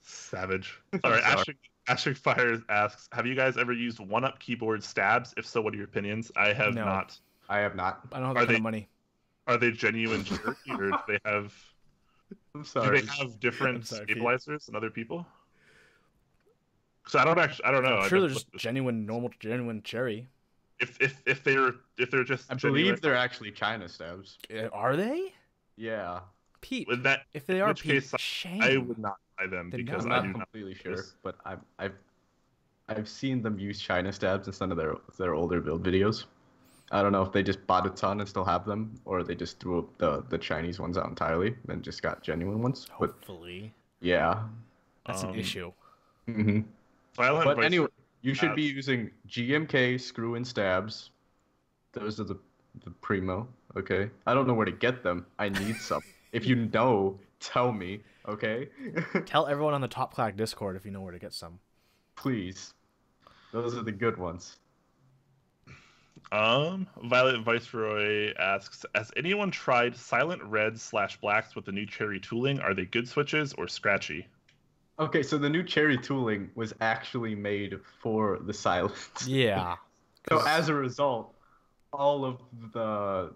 Savage. All right, Ashley Fires asks, have you guys ever used one-up keyboard stabs? If so, what are your opinions? I have not. I have not. I don't have that kind of money. Are they genuine jerky, or do they have? I'm sorry. Do they have different stabilizers than other people? So I don't know. I'm sure they're just genuine cherry. If they're just. I believe they're actually China stabs. Are they? Yeah. Pete. If they are, Pete, shame. I would not buy them because I'm not completely sure, but I've seen them use China stabs in some of their older build videos. I don't know if they just bought a ton and still have them, or they just threw the Chinese ones out entirely and just got genuine ones. Hopefully. Yeah. That's an issue. Mm-hmm. But anyway, you should be using GMK screw-in stabs. Those are the primo, okay? I don't know where to get them. I need some. If you know, tell me, okay? Tell everyone on the Top Clack Discord if you know where to get some. Please. Those are the good ones. Violet Viceroy asks, has anyone tried Silent Red/Blacks with the new Cherry tooling? Are they good switches or scratchy? Okay, so the new Cherry tooling was actually made for the Silence. Yeah. So as a result, all of the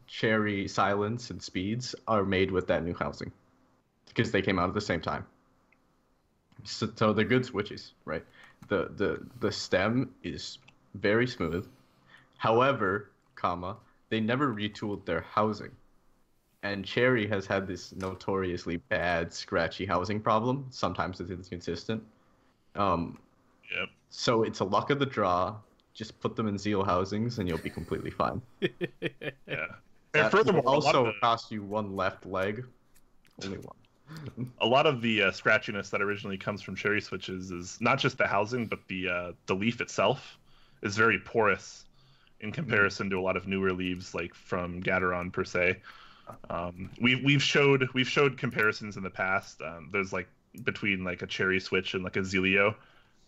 Cherry Silence and Speeds are made with that new housing because they came out at the same time. So they're good switches, right? The stem is very smooth. However, they never retooled their housing. And Cherry has had this notoriously bad scratchy housing problem. Sometimes it's inconsistent. Yep. So it's a luck of the draw. Just put them in Zeal housings and you'll be completely fine. Yeah. And furthermore, also cost you one left leg. Only one. A lot of the scratchiness that originally comes from cherry switches is not just the housing, but the leaf itself is very porous in comparison to a lot of newer leaves, like from Gateron per se. We've showed comparisons in the past. There's like between like a cherry switch and like a Zelio,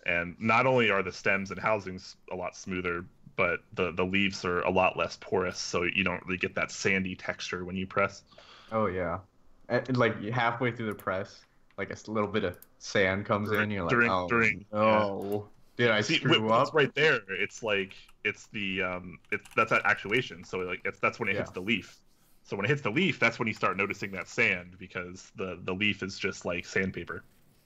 and not only are the stems and housings a lot smoother, but the leaves are a lot less porous, so you don't really get that sandy texture when you press. Oh yeah, and like halfway through the press, like a little bit of sand comes in. You're like, oh, did I screw up? Right there, it's like that's that actuation. So like that's when it hits the leaf. So when it hits the leaf, that's when you start noticing that sand, because the leaf is just like sandpaper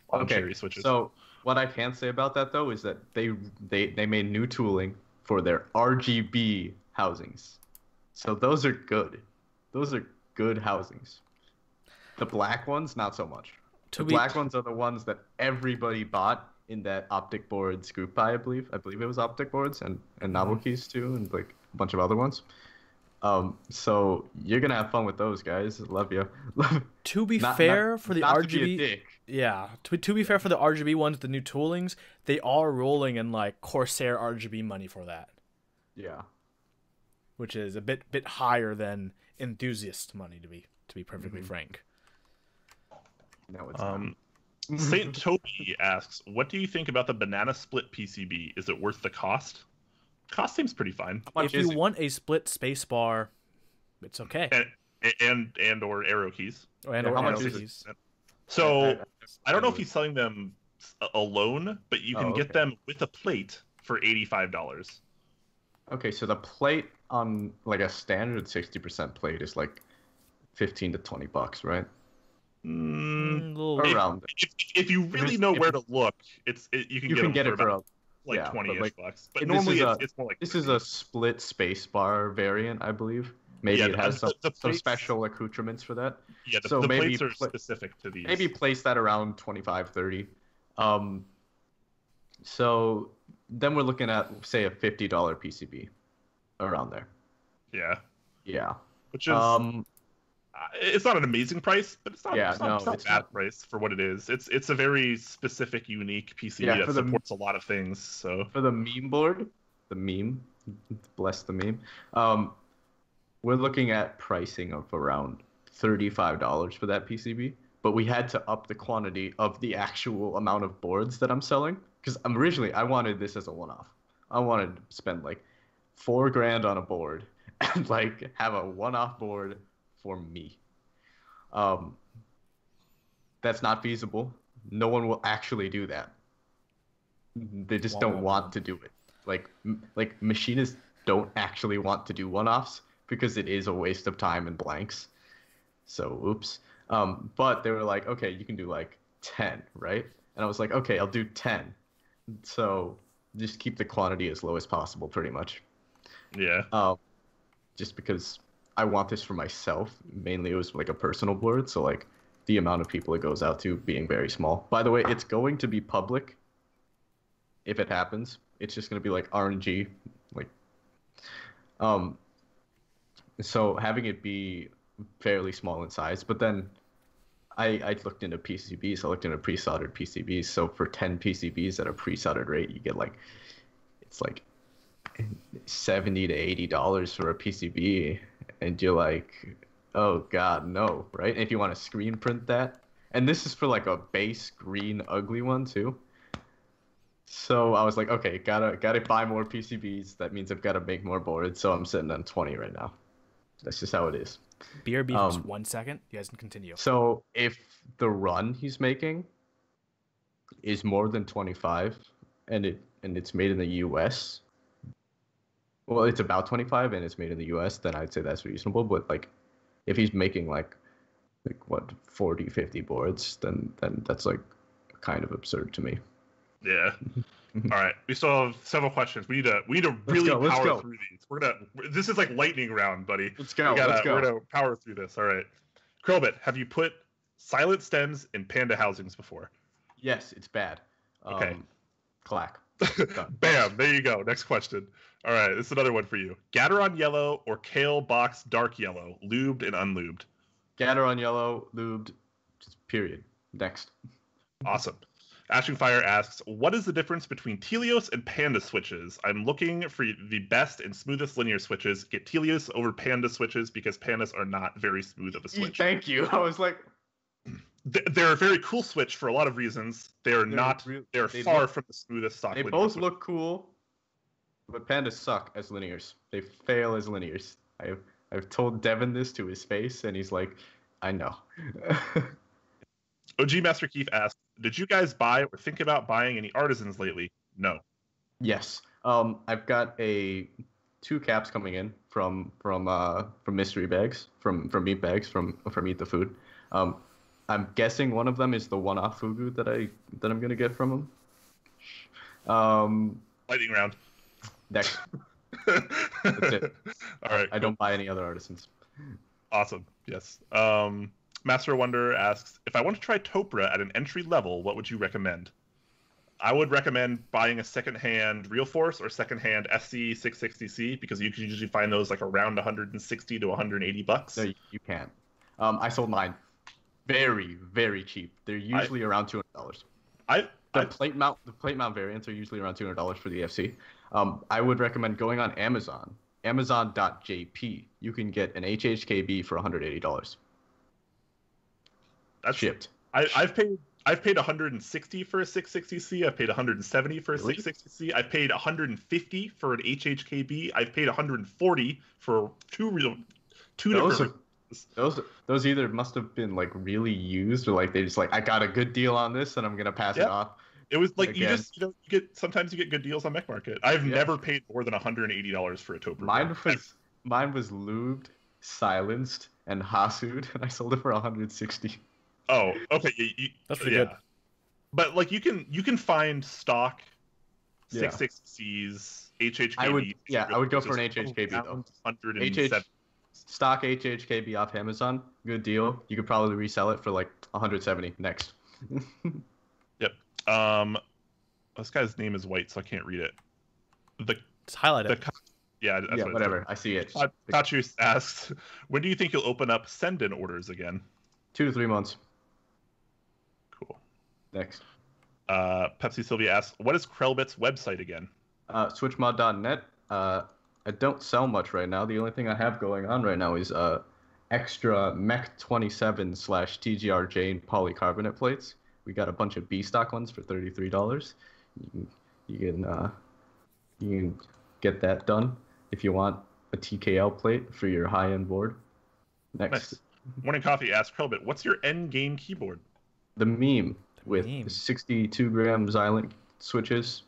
on cherry switches. So what I can say about that though is that they made new tooling for their RGB housings. So those are good. Those are good housings. The black ones, not so much. The black ones are the ones that everybody bought in that optic boards group buy, I believe. I believe it was optic boards and novel keys too, and like a bunch of other ones. So you're gonna have fun with those guys. Love you. To be fair, for the RGB, to be fair for the RGB ones, the new toolings, they are rolling in like Corsair RGB money for that. Yeah, which is a bit higher than enthusiast money, to be perfectly frank. No, it's not. Saint Toby asks, "What do you think about the banana split PCB? Is it worth the cost?" Cost seems pretty fine. If you want a split spacebar, it's okay. And or arrow keys. Or arrow keys. So I don't know if he's selling them alone, but you can get them with a plate for $85. Okay, so the plate on like a standard 60% plate is like $15 to $20, right? Around. If you really know where to look, you can get it for about like $20-ish bucks. But normally it's more like this is a split space bar variant, I believe. Maybe it has some special accoutrements for that. Yeah, the plates are specific to these. Maybe place that around 25, 30. So then we're looking at, say, a $50 PCB around there. Yeah. Yeah. Which is it's not an amazing price, but it's not a bad price for what it is. It's a very specific, unique PCB that supports a lot of things. So for the meme board, bless the meme, we're looking at pricing of around $35 for that PCB. But we had to up the quantity of the actual amount of boards that I'm selling, because originally I wanted this as a one-off. I wanted to spend like $4,000 on a board and like have a one-off board for me. That's not feasible. No one will actually do that. They just don't want to do it. Like machinists don't actually want to do one-offs because it is a waste of time and blanks. So oops. But they were like, okay, you can do like 10, right? And I was like, okay, I'll do 10. So just keep the quantity as low as possible, pretty much. Yeah. Just because I want this for myself. Mainly it was like a personal board, so like the amount of people it goes out to being very small. By the way, it's going to be public if it happens. It's just going to be like RNG. So having it be fairly small in size, but then I looked into PCBs. I looked into pre-soldered PCBs. So for 10 PCBs at a pre-soldered rate, you get like, it's like $70 to $80 for a PCB, and you're like, oh god, no, right? And if you want to screen print that, and this is for like a base green ugly one too. So I was like, okay, gotta buy more PCBs. That means I've got to make more boards. So I'm sitting on 20 right now. That's just how it is. BRB, just 1 second. You guys can continue. So if the run he's making is more than 25, and it's made in the U.S., well, it's about 25 and it's made in the U.S., then I'd say that's reasonable. But like, if he's making like what 40, 50 boards, then that's like kind of absurd to me. Yeah. All right, we still have several questions. We need to really power through these. This is like lightning round, buddy. Let's go. We're gonna power through this. All right. Krelbit, have you put silent stems in panda housings before? Yes, it's bad. Okay. Clack. Bam. There you go. Next question. All right, this is another one for you. Gateron yellow or Kale box dark yellow, lubed and unlubed? Gateron yellow, lubed, Just period. Next. Awesome. Ashing Fire asks, what is the difference between Telios and Panda switches? I'm looking for the best and smoothest linear switches. Get Telios over Panda switches because Pandas are not very smooth of a switch. Thank you. I was like... They're a very cool switch for a lot of reasons. They're far from the smoothest stock. They both look cool, but Pandas suck as linears. They fail as linears. I've told Devin this to his face, and he's like, I know. OG Master Keith asks, did you guys buy or think about buying any artisans lately? No. Yes. I've got 2 caps coming in from mystery bags, from meat bags, from Eat the Food. I'm guessing one of them is the one-off fugu that I'm gonna get from him. Lightning round. Next. That's it. All right. I don't buy any other artisans. Awesome. Yes. Master Wonder asks, if I want to try Topra at an entry level, what would you recommend? I would recommend buying a secondhand Real Force or secondhand SC 660C because you can usually find those like around 160 to 180 bucks. No, you can't. I sold mine very, very cheap. They're usually around $200. The plate mount variants are usually around $200 for the FC. I would recommend going on Amazon, Amazon.jp. You can get an HHKB for $180. That's shipped. I've paid 160 for a 660C. I've paid 170 for a 660C. I've paid 150 for an HHKB. I've paid 140 for two different. Those either must have been like really used or like they just like I got a good deal on this and I'm gonna pass it off. It was like again. you sometimes you get good deals on Mech Market. I've never paid more than $180 for a Topra. Mine was lubed, silenced, and hasued, and I sold it for 160. Oh, okay. That's pretty good. But like you can find stock 660Cs, HHKB. I would go for an HHKB though. 107. Stock HHKB off Amazon, good deal. You could probably resell it for like 170 next. Yep. This guy's name is white, so I can't read it. It's highlighted. Yeah, whatever. I see it. Kachu asks, when do you think you'll open up send-in orders again? 2 to 3 months. Cool. Next. Pepsi Sylvia asks, what is Krelbit's website again? Switchmod.net. I don't sell much right now. The only thing I have going on right now is extra Mech 27/TGR Jane polycarbonate plates. We got a bunch of B stock ones for $33. You can get that done if you want a TKL plate for your high-end board. Next. Nice. Morning Coffee asks Krelbit, what's your end game keyboard? The meme with 62-gram Xilinx switches.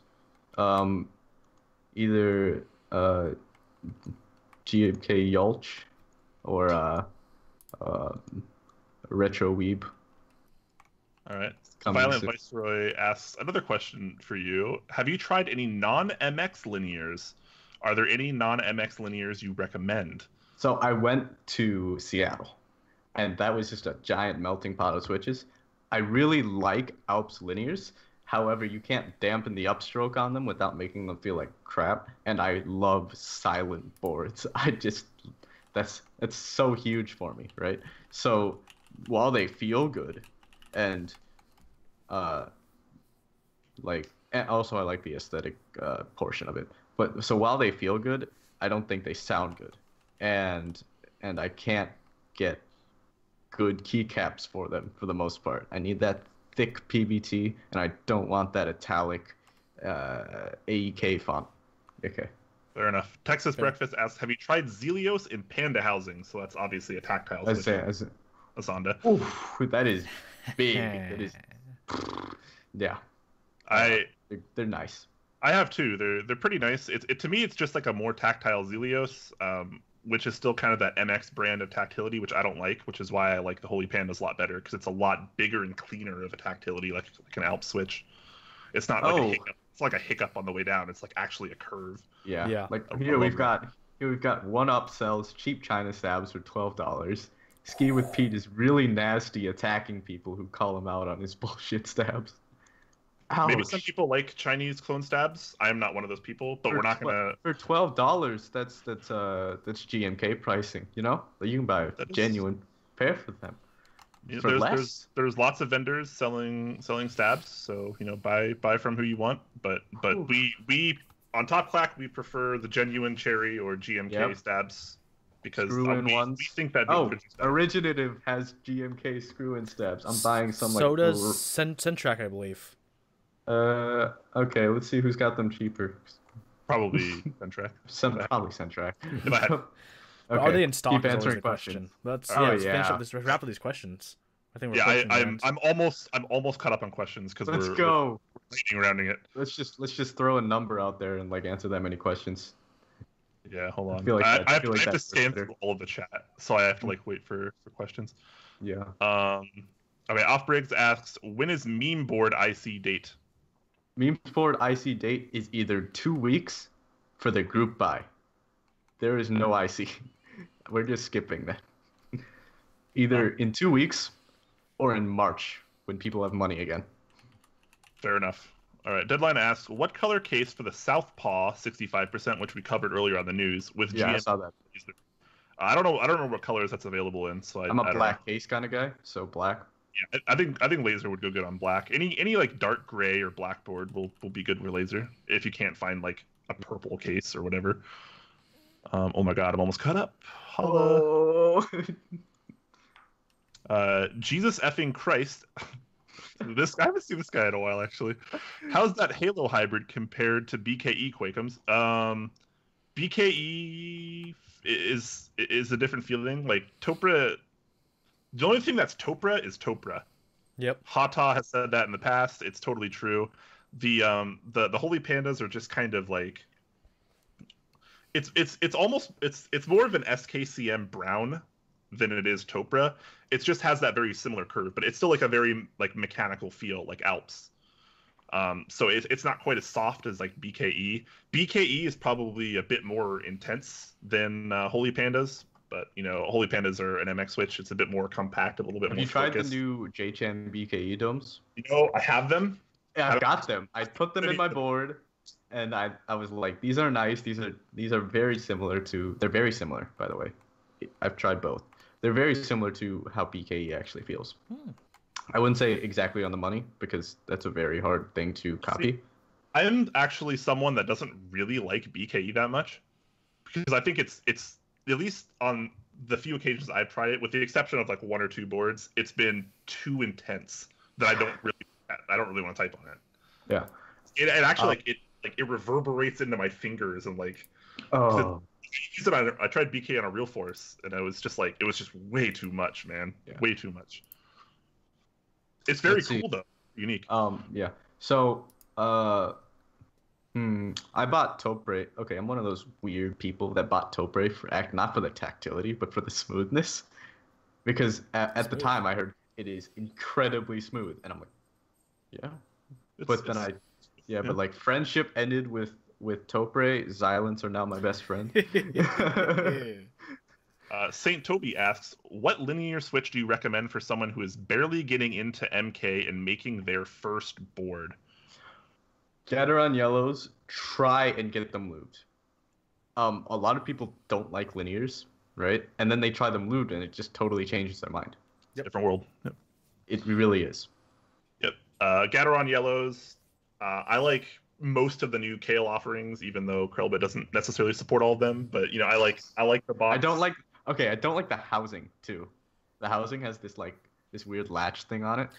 Either GMK Yulch or Retro Weeb. All right. Violent Viceroy asks another question for you. Have you tried any non-MX linears? Are there any non-MX linears you recommend? So I went to Seattle, and that was just a giant melting pot of switches. I really like Alps linears. However, you can't dampen the upstroke on them without making them feel like crap. And I love silent boards. That's so huge for me, right? So while they feel good, and also I like the aesthetic portion of it. But so while they feel good, I don't think they sound good, and I can't get good keycaps for them for the most part. I need that thick PBT, and I don't want that italic AEK font. Okay. Fair enough. Texas Breakfast asks, have you tried Zelios in Panda housing? So that's obviously a tactile switch. A Sonda. Oof, that is big. That is, yeah. They're nice. I have two. They're pretty nice. To me, it's just like a more tactile Zelios, which is still kind of that MX brand of tactility, which I don't like, which is why I like the Holy Pandas a lot better, because it's a lot bigger and cleaner of a tactility, like an Alp switch. It's not like a hiccup. It's like a hiccup on the way down. It's like actually a curve. Yeah. Like here we've got One Up sells cheap China stabs for $12. Ski with Pete is really nasty attacking people who call him out on his bullshit stabs. Ouch. Maybe some people like Chinese clone stabs. I am not one of those people, but we're not gonna. For $12, that's GMK pricing. You know, you can buy a genuine pair for them. For less? There's lots of vendors selling stabs, so buy from who you want. But we on Top Clack we prefer the genuine cherry or GMK stabs because we think that. Originative has GMK screw-in stabs. I'm buying some. So does Centrac, I believe. Okay, let's see who's got them cheaper. Probably Centrac. Probably Centrac. Okay. Are they in stock? Keep is answering the question. Let's finish up let's wrap up these questions. I think I'm almost caught up on questions because we're rounding it. Let's just throw a number out there and answer that many questions. Yeah, hold on. I have to scan through all of the chat, so I have to wait for questions. Yeah. Okay, Off Briggs asks, when is meme board IC date? Meme board IC date is either 2 weeks for the group buy. There is no IC. We're just skipping that. Either in 2 weeks or in March when people have money again. Fair enough. All right. Deadline asks, what color case for the Southpaw 65%, which we covered earlier on the news with GM? I saw that. I don't know what colors that's available in. So I'm a black case kind of guy, so black. Yeah, I think Laser would go good on black. Any dark gray or black board will be good for Laser if you can't find a purple case or whatever. Oh my god, I'm almost caught up. Holla. Jesus effing Christ. I haven't seen this guy in a while, actually. How's that Halo hybrid compared to BKE Quakeums? BKE is a different feeling. Topra, the only thing that's Topra is Topra. Yep. Hata has said that in the past. It's totally true. The Holy Pandas are just kind of it's more of an SKCM brown than it is Topra. It just has that very similar curve, but it's still a very mechanical feel, like Alps. So it's not quite as soft as BKE. BKE is probably a bit more intense than Holy Pandas, but Holy Pandas are an MX switch. It's a bit more compact, a little bit more. Have you tried the new JChan BKE domes? I have them. Yeah, I've got them. I put them in my board. And I was like, these are nice. These are very similar to. They're very similar, by the way. I've tried both. They're very similar to how BKE actually feels. I wouldn't say exactly on the money because that's a very hard thing to copy. See, I'm actually someone that doesn't really like BKE that much because I think it's at least on the few occasions I've tried it, with the exception of 1 or 2 boards, it's been too intense that I don't really want to type on it. Yeah. It actually it reverberates into my fingers and oh. I tried BK on a real force and it was just way too much, man. Yeah. Way too much. It's very cool though. Unique. Yeah. So I bought Topre. Okay, I'm one of those weird people that bought Topre not for the tactility, but for the smoothness. Because at the time I heard it is incredibly smooth and I'm like, yeah. But friendship ended with Topre. Xylants are now my best friend. Saint Toby asks, what linear switch do you recommend for someone who is barely getting into MK and making their first board? Gateron yellows, try and get them lubed. A lot of people don't like linears, right? And then they try them lubed and it just totally changes their mind. Yep. Different world. Yep. It really is. Yep. Gateron yellows. I like most of the new Kale offerings, even though Krelbit doesn't necessarily support all of them. But I like the box. I don't like the housing too. The housing has this this weird latch thing on it.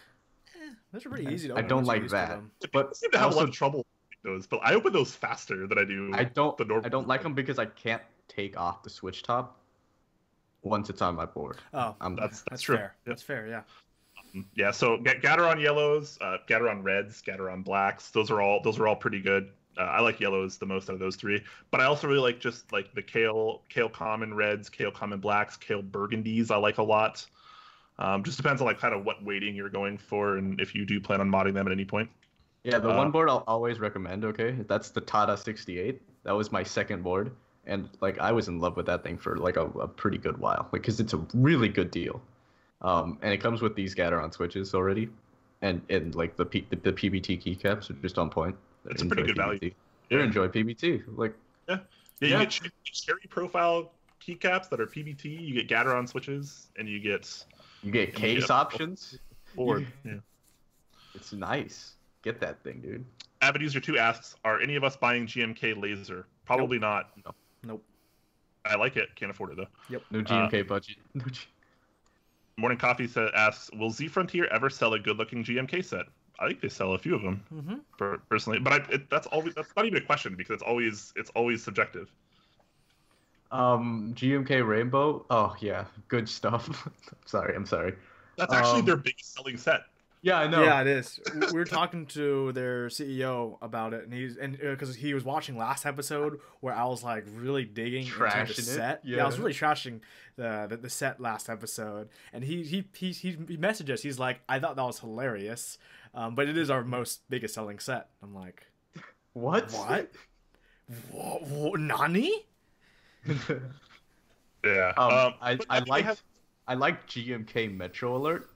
Those are pretty easy to open. I don't like that. But I seem to have a lot of trouble with those. But I open those faster than I do. I don't like them because I can't take off the switch top once it's on my board. Oh, that's true. Fair. Yep. That's fair. Yeah. Yeah, so Gateron yellows, Gateron reds, Gateron blacks. Those are all pretty good. I like yellows the most out of those 3, but I also really like the Kale common reds, Kale common blacks, Kale burgundies. I like a lot. Just depends on kind of what weighting you're going for and if you do plan on modding them at any point. Yeah, the one board I'll always recommend. Okay, that's the Tata 68. That was my second board, and I was in love with that thing for a pretty good while, because it's a really good deal. And it comes with these Gateron switches already, and the PBT keycaps are just on point. It's a pretty good value. You enjoy PBT, you get cherry profile keycaps that are PBT. You get Gateron switches, and you get You get And you case get a options. board. Yeah. It's nice. Get that thing, dude. Avid User 2 asks, are any of us buying GMK Laser? Probably not. No. Nope. I like it. Can't afford it, though. Yep. No GMK budget. No Morning Coffee asks, will Z Frontier ever sell a good-looking GMK set? I think they sell a few of them, personally. But that's not even a question because it's always subjective. GMK Rainbow. Oh yeah, good stuff. I'm sorry. That's actually their biggest selling set. Yeah, I know. Yeah, it is. We were talking to their CEO about it, and because he was watching last episode where I was like really digging into the set. Yeah, I was really trashing the set last episode, and he messaged us. He's like, I thought that was hilarious, but it is our biggest selling set. I'm like, what? Nani? Yeah. I like GMK Metro Alert.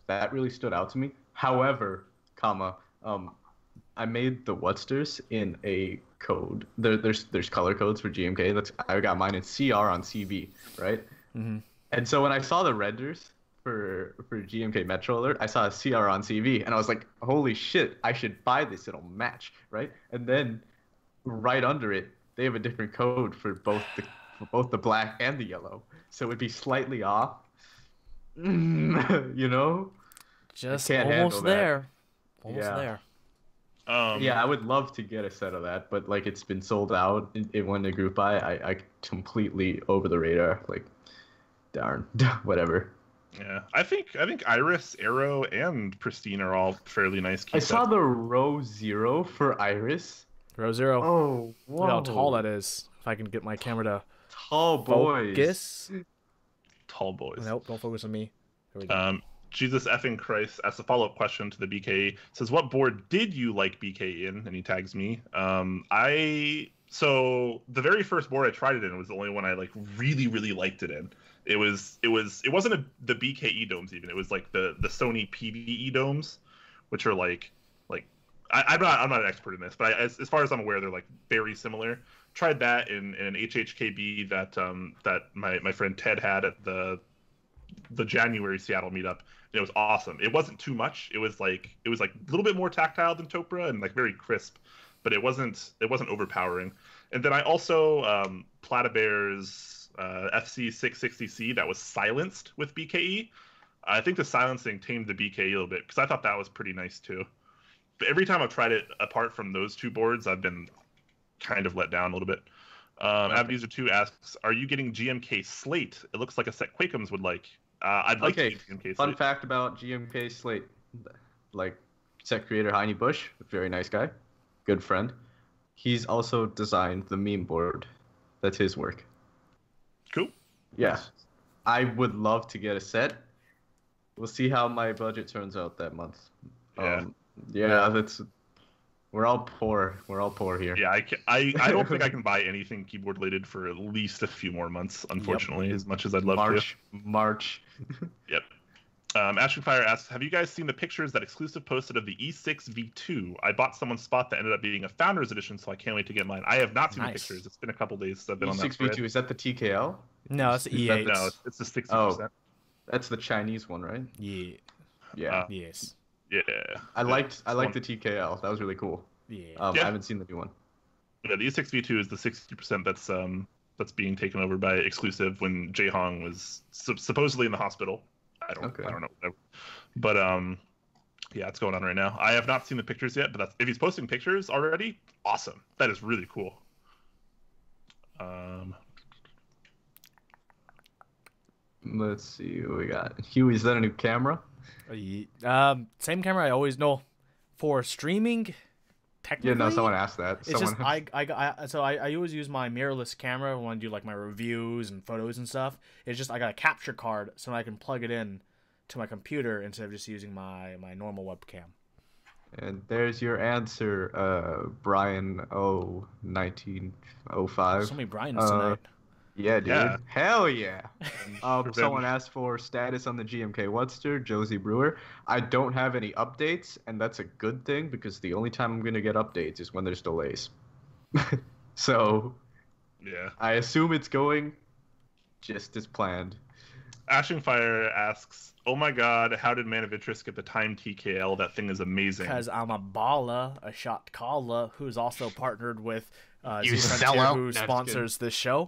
That really stood out to me. However, I made the Whatsters in a code. There's color codes for GMK. I got mine in CR on CB, right? Mm-hmm. And so when I saw the renders for GMK Metro Alert, I saw a CR on CB, and I was like, holy shit, I should buy this. It'll match, right? And then right under it, they have a different code for both the black and the yellow, so it'd be slightly off. You know, just almost there. There. Yeah, I would love to get a set of that, but like it's been sold out. It went to group buy. I completely over the radar. Like, darn, whatever. Yeah, I think Iris, Arrow, and Pristine are all fairly nice. I saw the Row Zero for Iris. Row Zero. Oh, whoa. Look how tall that is. If I can get my camera to tall boys. Focus. Tall boys. Nope, don't focus on me. There we go. Jesus effing Christ asks a follow-up question to the BKE. Says, what board did you like BKE in? And he tags me. So the very first board I tried it in was the only one I like really liked it in. It wasn't the BKE domes even. It was like the Sony PBE domes, which are like I'm not an expert in this, but as far as I'm aware, they're like very similar. Tried that in an HHKB that my friend Ted had at the January Seattle meetup. And it was awesome. It wasn't too much. It was like a little bit more tactile than Topra and like very crisp, but it wasn't overpowering. And then I also Platabear's FC660C that was silenced with BKE. I think the silencing tamed the BKE a little bit because I thought that was pretty nice too. But every time I've tried it apart from those two boards, I've been kind of let down a little bit. Abuser 2 asks, are you getting GMK Slate? It looks like a set Quakems would like. I'd like to get GMK Slate. Fun fact about GMK Slate. Like, set creator Heine Bush, very nice guy, good friend. He's also designed the meme board. That's his work. Cool. Yeah. Nice. I would love to get a set. We'll see how my budget turns out that month. That's... We're all poor. We're all poor here. Yeah, I don't think I can buy anything keyboard related for at least a few more months, unfortunately, as much as I'd love to. March. Yep. Ashton Fire asks, have you guys seen the pictures that Exclusive posted of the E6 V2? I bought someone's spot that ended up being a Founders Edition, so I can't wait to get mine. I have not seen the pictures. It's been a couple days since I've been on that E6 V2, is that the TKL? No, it's the E8. No, it's the 60%. Oh, that's the Chinese one, right? Yeah. Yes. Yeah. I liked the TKL. That was really cool. Yeah. I haven't seen the new one. Yeah, the E6 V2 is the 60% that's being taken over by Exclusive when Jae Hong was supposedly in the hospital. I don't know. But yeah, it's going on right now. I have not seen the pictures yet, but if he's posting pictures already, awesome. That is really cool. Let's see what we got. Huey, is that a new camera? Same camera I always know for streaming. Technically, yeah, no, someone asked that. It's just I always use my mirrorless camera when I do like my reviews and photos and stuff. It's just I got a capture card so I can plug it in to my computer instead of just using my normal webcam. And there's your answer, Brian 1905. So many Brians tonight. Yeah, dude. Yeah. Hell yeah. Someone asked for status on the GMK Whatster, Josie Brewer. I don't have any updates, and that's a good thing because the only time I'm going to get updates is when there's delays. So, yeah, I assume it's going just as planned. Ashing Fire asks, "Oh my God, how did Man of Interest get the time TKL? That thing is amazing." Because I'm a baller, a shot caller, who's also partnered with You Z-Frontier, sellout. who No, just sponsors this show,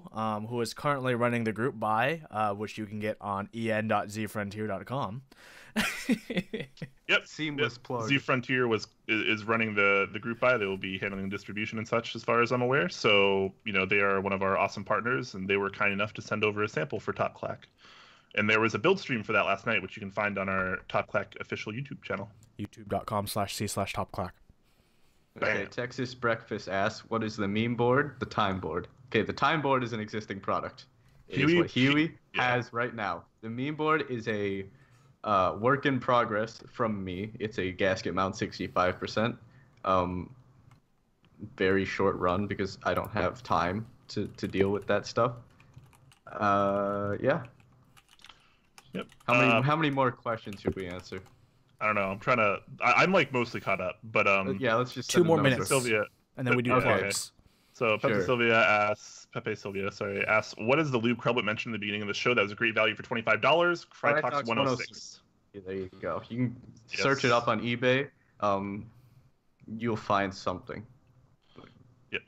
who is currently running the group buy, which you can get on en.zfrontier.com. Yep. Seamless plug. Z Frontier is running the group buy. They will be handling distribution and such, as far as I'm aware. So they are one of our awesome partners, and they were kind enough to send over a sample for Top Clack. And there was a build stream for that last night, which you can find on our Top Clack official YouTube channel. youtube.com/c/topclack. Okay, Bam. Texas Breakfast asks, what is the meme board? The time board. Okay, the time board is an existing product. It is what Huey has right now. The meme board is a work in progress from me. It's a gasket mount 65%. Very short run because I don't have time to deal with that stuff. Yeah. Yep. How many more questions should we answer? I don't know. I'm like mostly caught up, but Yeah, let's just 2 send a more number. minutes. Sylvia. And then we do Okay. plugs. So Pepe Sure. Sylvia asks, what is the lube Krelbit mentioned in the beginning of the show? That was a great value for $25. Fry Talks 106. Yeah, there you go. You can search it up on eBay. You'll find something. Yep.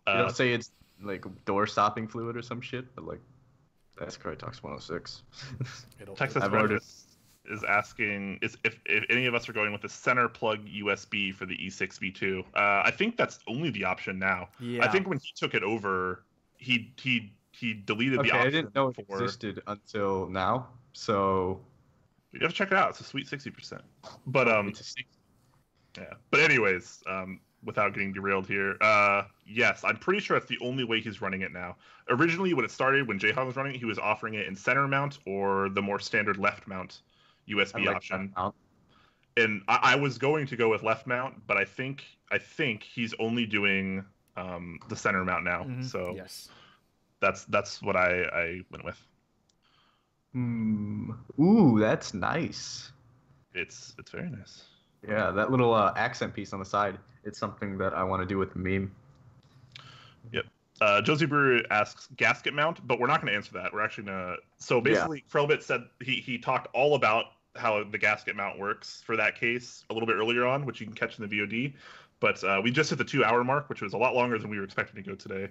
You don't say it's like door stopping fluid or some shit, but like that's Krytox 106. Texas I've ordered- Breakfast is asking if any of us are going with the center plug USB for the E6 V2. I think that's only the option now. Yeah. I think when he took it over, he deleted the Okay, option. I didn't know it for... existed until now, so You have to check it out. It's a sweet 60%. But it's a 60. yeah. But anyways, without getting derailed here, yes, I'm pretty sure that's the only way he's running it now. Originally, when it started, when Jayhan was running it, he was offering it in center mount or the more standard left mount USB I like option. that mount. And I was going to go with left mount, but I think he's only doing the center mount now. Mhm. So Yes. that's what I went with. Ooh, that's nice. It's very nice. Yeah, that little accent piece on the side. It's something that I want to do with the meme. Yep. Josie Brewer asks gasket mount, but we're not going to answer that. We're actually going to. So basically, Krelbit said he talked all about how the gasket mount works for that case a little bit earlier on, which you can catch in the VOD. But we just hit the 2-hour mark, which was a lot longer than we were expecting to go today.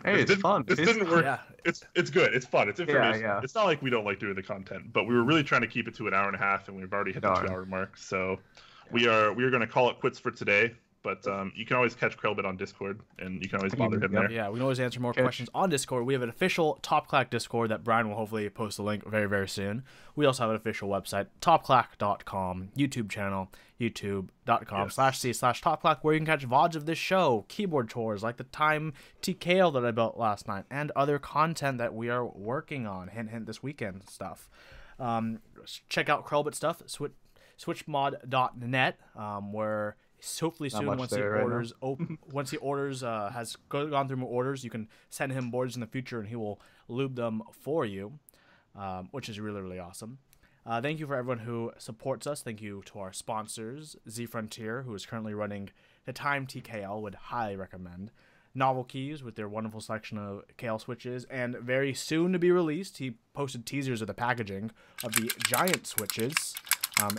Hey, it's fun. This didn't work. Yeah. It's good. It's fun. It's information. Yeah. It's not like we don't like doing the content, but we were really trying to keep it to an hour and a half, and we've already hit the Darn. 2-hour mark. So we are going to call it quits for today. But you can always catch Krelbit on Discord, and you can always bother him there. Yeah, we can always answer more Okay. questions on Discord. We have an official Top Clack Discord that Brian will hopefully post a link very, very soon. We also have an official website, topclack.com, YouTube channel, youtube.com/c/topclack, where you can catch VODs of this show, keyboard chores like the time TKL that I built last night, and other content that we are working on. Hint, hint, this weekend stuff. Check out Krelbit stuff, switchmod.net, where hopefully soon much once he there right now. orders once he orders has gone through more orders, you can send him boards in the future and he will lube them for you, which is really, really awesome. Thank you for everyone who supports us. Thank you to our sponsors, Z Frontier, who is currently running the Time TKL, would highly recommend. Novel Keys with their wonderful selection of KL switches, and very soon to be released, he posted teasers of the packaging of the giant switches.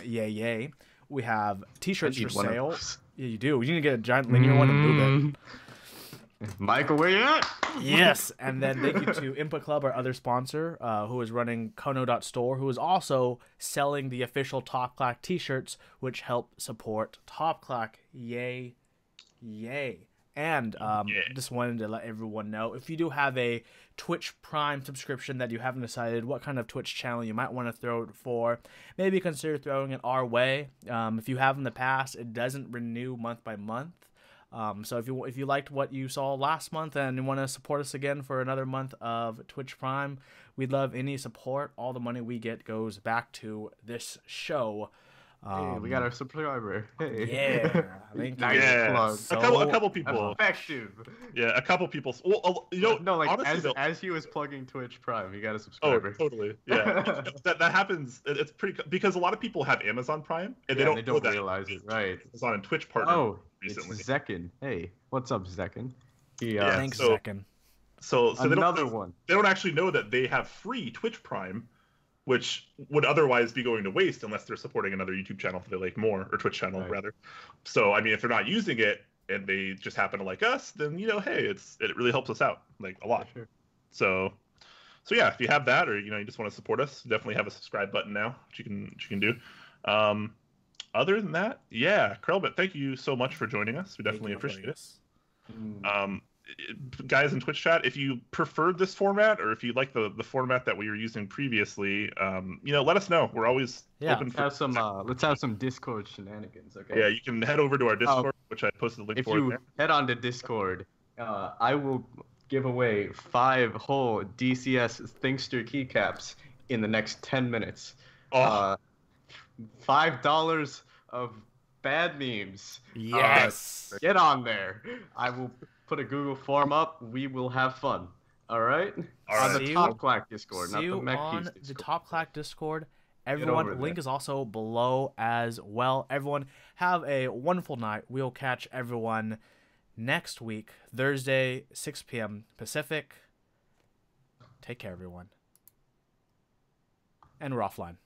Yay. We have T-shirts I need for one of sale. those. Yeah, you do. You need to get a giant linear one and move Michael, where you at? it. Yes, and then thank you to Input Club, our other sponsor, who is running Kono.store, who is also selling the official Top Clack T-shirts, which help support Top Clack. Yay. And just wanted to let everyone know, if you do have a Twitch Prime subscription that you haven't decided what kind of Twitch channel you might want to throw it for, maybe consider throwing it our way. If you have in the past, it doesn't renew month by month. So if you liked what you saw last month and you want to support us again for another month of Twitch Prime, we'd love any support. All the money we get goes back to this show. Hey, we got our subscriber. Hey. Yeah, thank you. Nice Yeah, plug. a couple people. Effective. Yeah, a couple people. Well, No, like honestly, as he was plugging Twitch Prime, he got a Oh, subscriber. totally. Yeah, that happens. It's pretty because a lot of people have Amazon Prime and they don't know that realize it. Right. Amazon and Twitch partner Oh, recently. it's Zekin. Hey, what's up, Zekin? He, Yeah, Thanks, so- Zekin. So another they one. don't actually know that they have free Twitch Prime which would otherwise be going to waste unless they're supporting another YouTube channel that they like more, or Twitch channel Right. rather. So I mean, if they're not using it and they just happen to like us, then hey, it really helps us out like a lot. For sure. So yeah, if you have that, or you just want to support us, definitely have a subscribe button now, which you can do. Other than that, yeah, Krelbit, thank you so much for joining us. We definitely appreciate it. Guys in Twitch chat, if you preferred this format, or if you like the format that we were using previously, let us know. We're always open for let's have some Discord shenanigans, okay? Yeah, you can head over to our Discord, which I posted the link if for. If you there. head on to Discord, I will give away 5 whole DCS Thinkster keycaps in the next 10 minutes. $5 of bad memes. Yes. Get on there. I will put a Google form up. We will have fun. All right? On the Top Clack Discord, not the Mech on Discord. the Top Clack Discord. Everyone, link is also below as well. Everyone, have a wonderful night. We'll catch everyone next week, Thursday, 6 p.m. Pacific. Take care, everyone. And we're offline.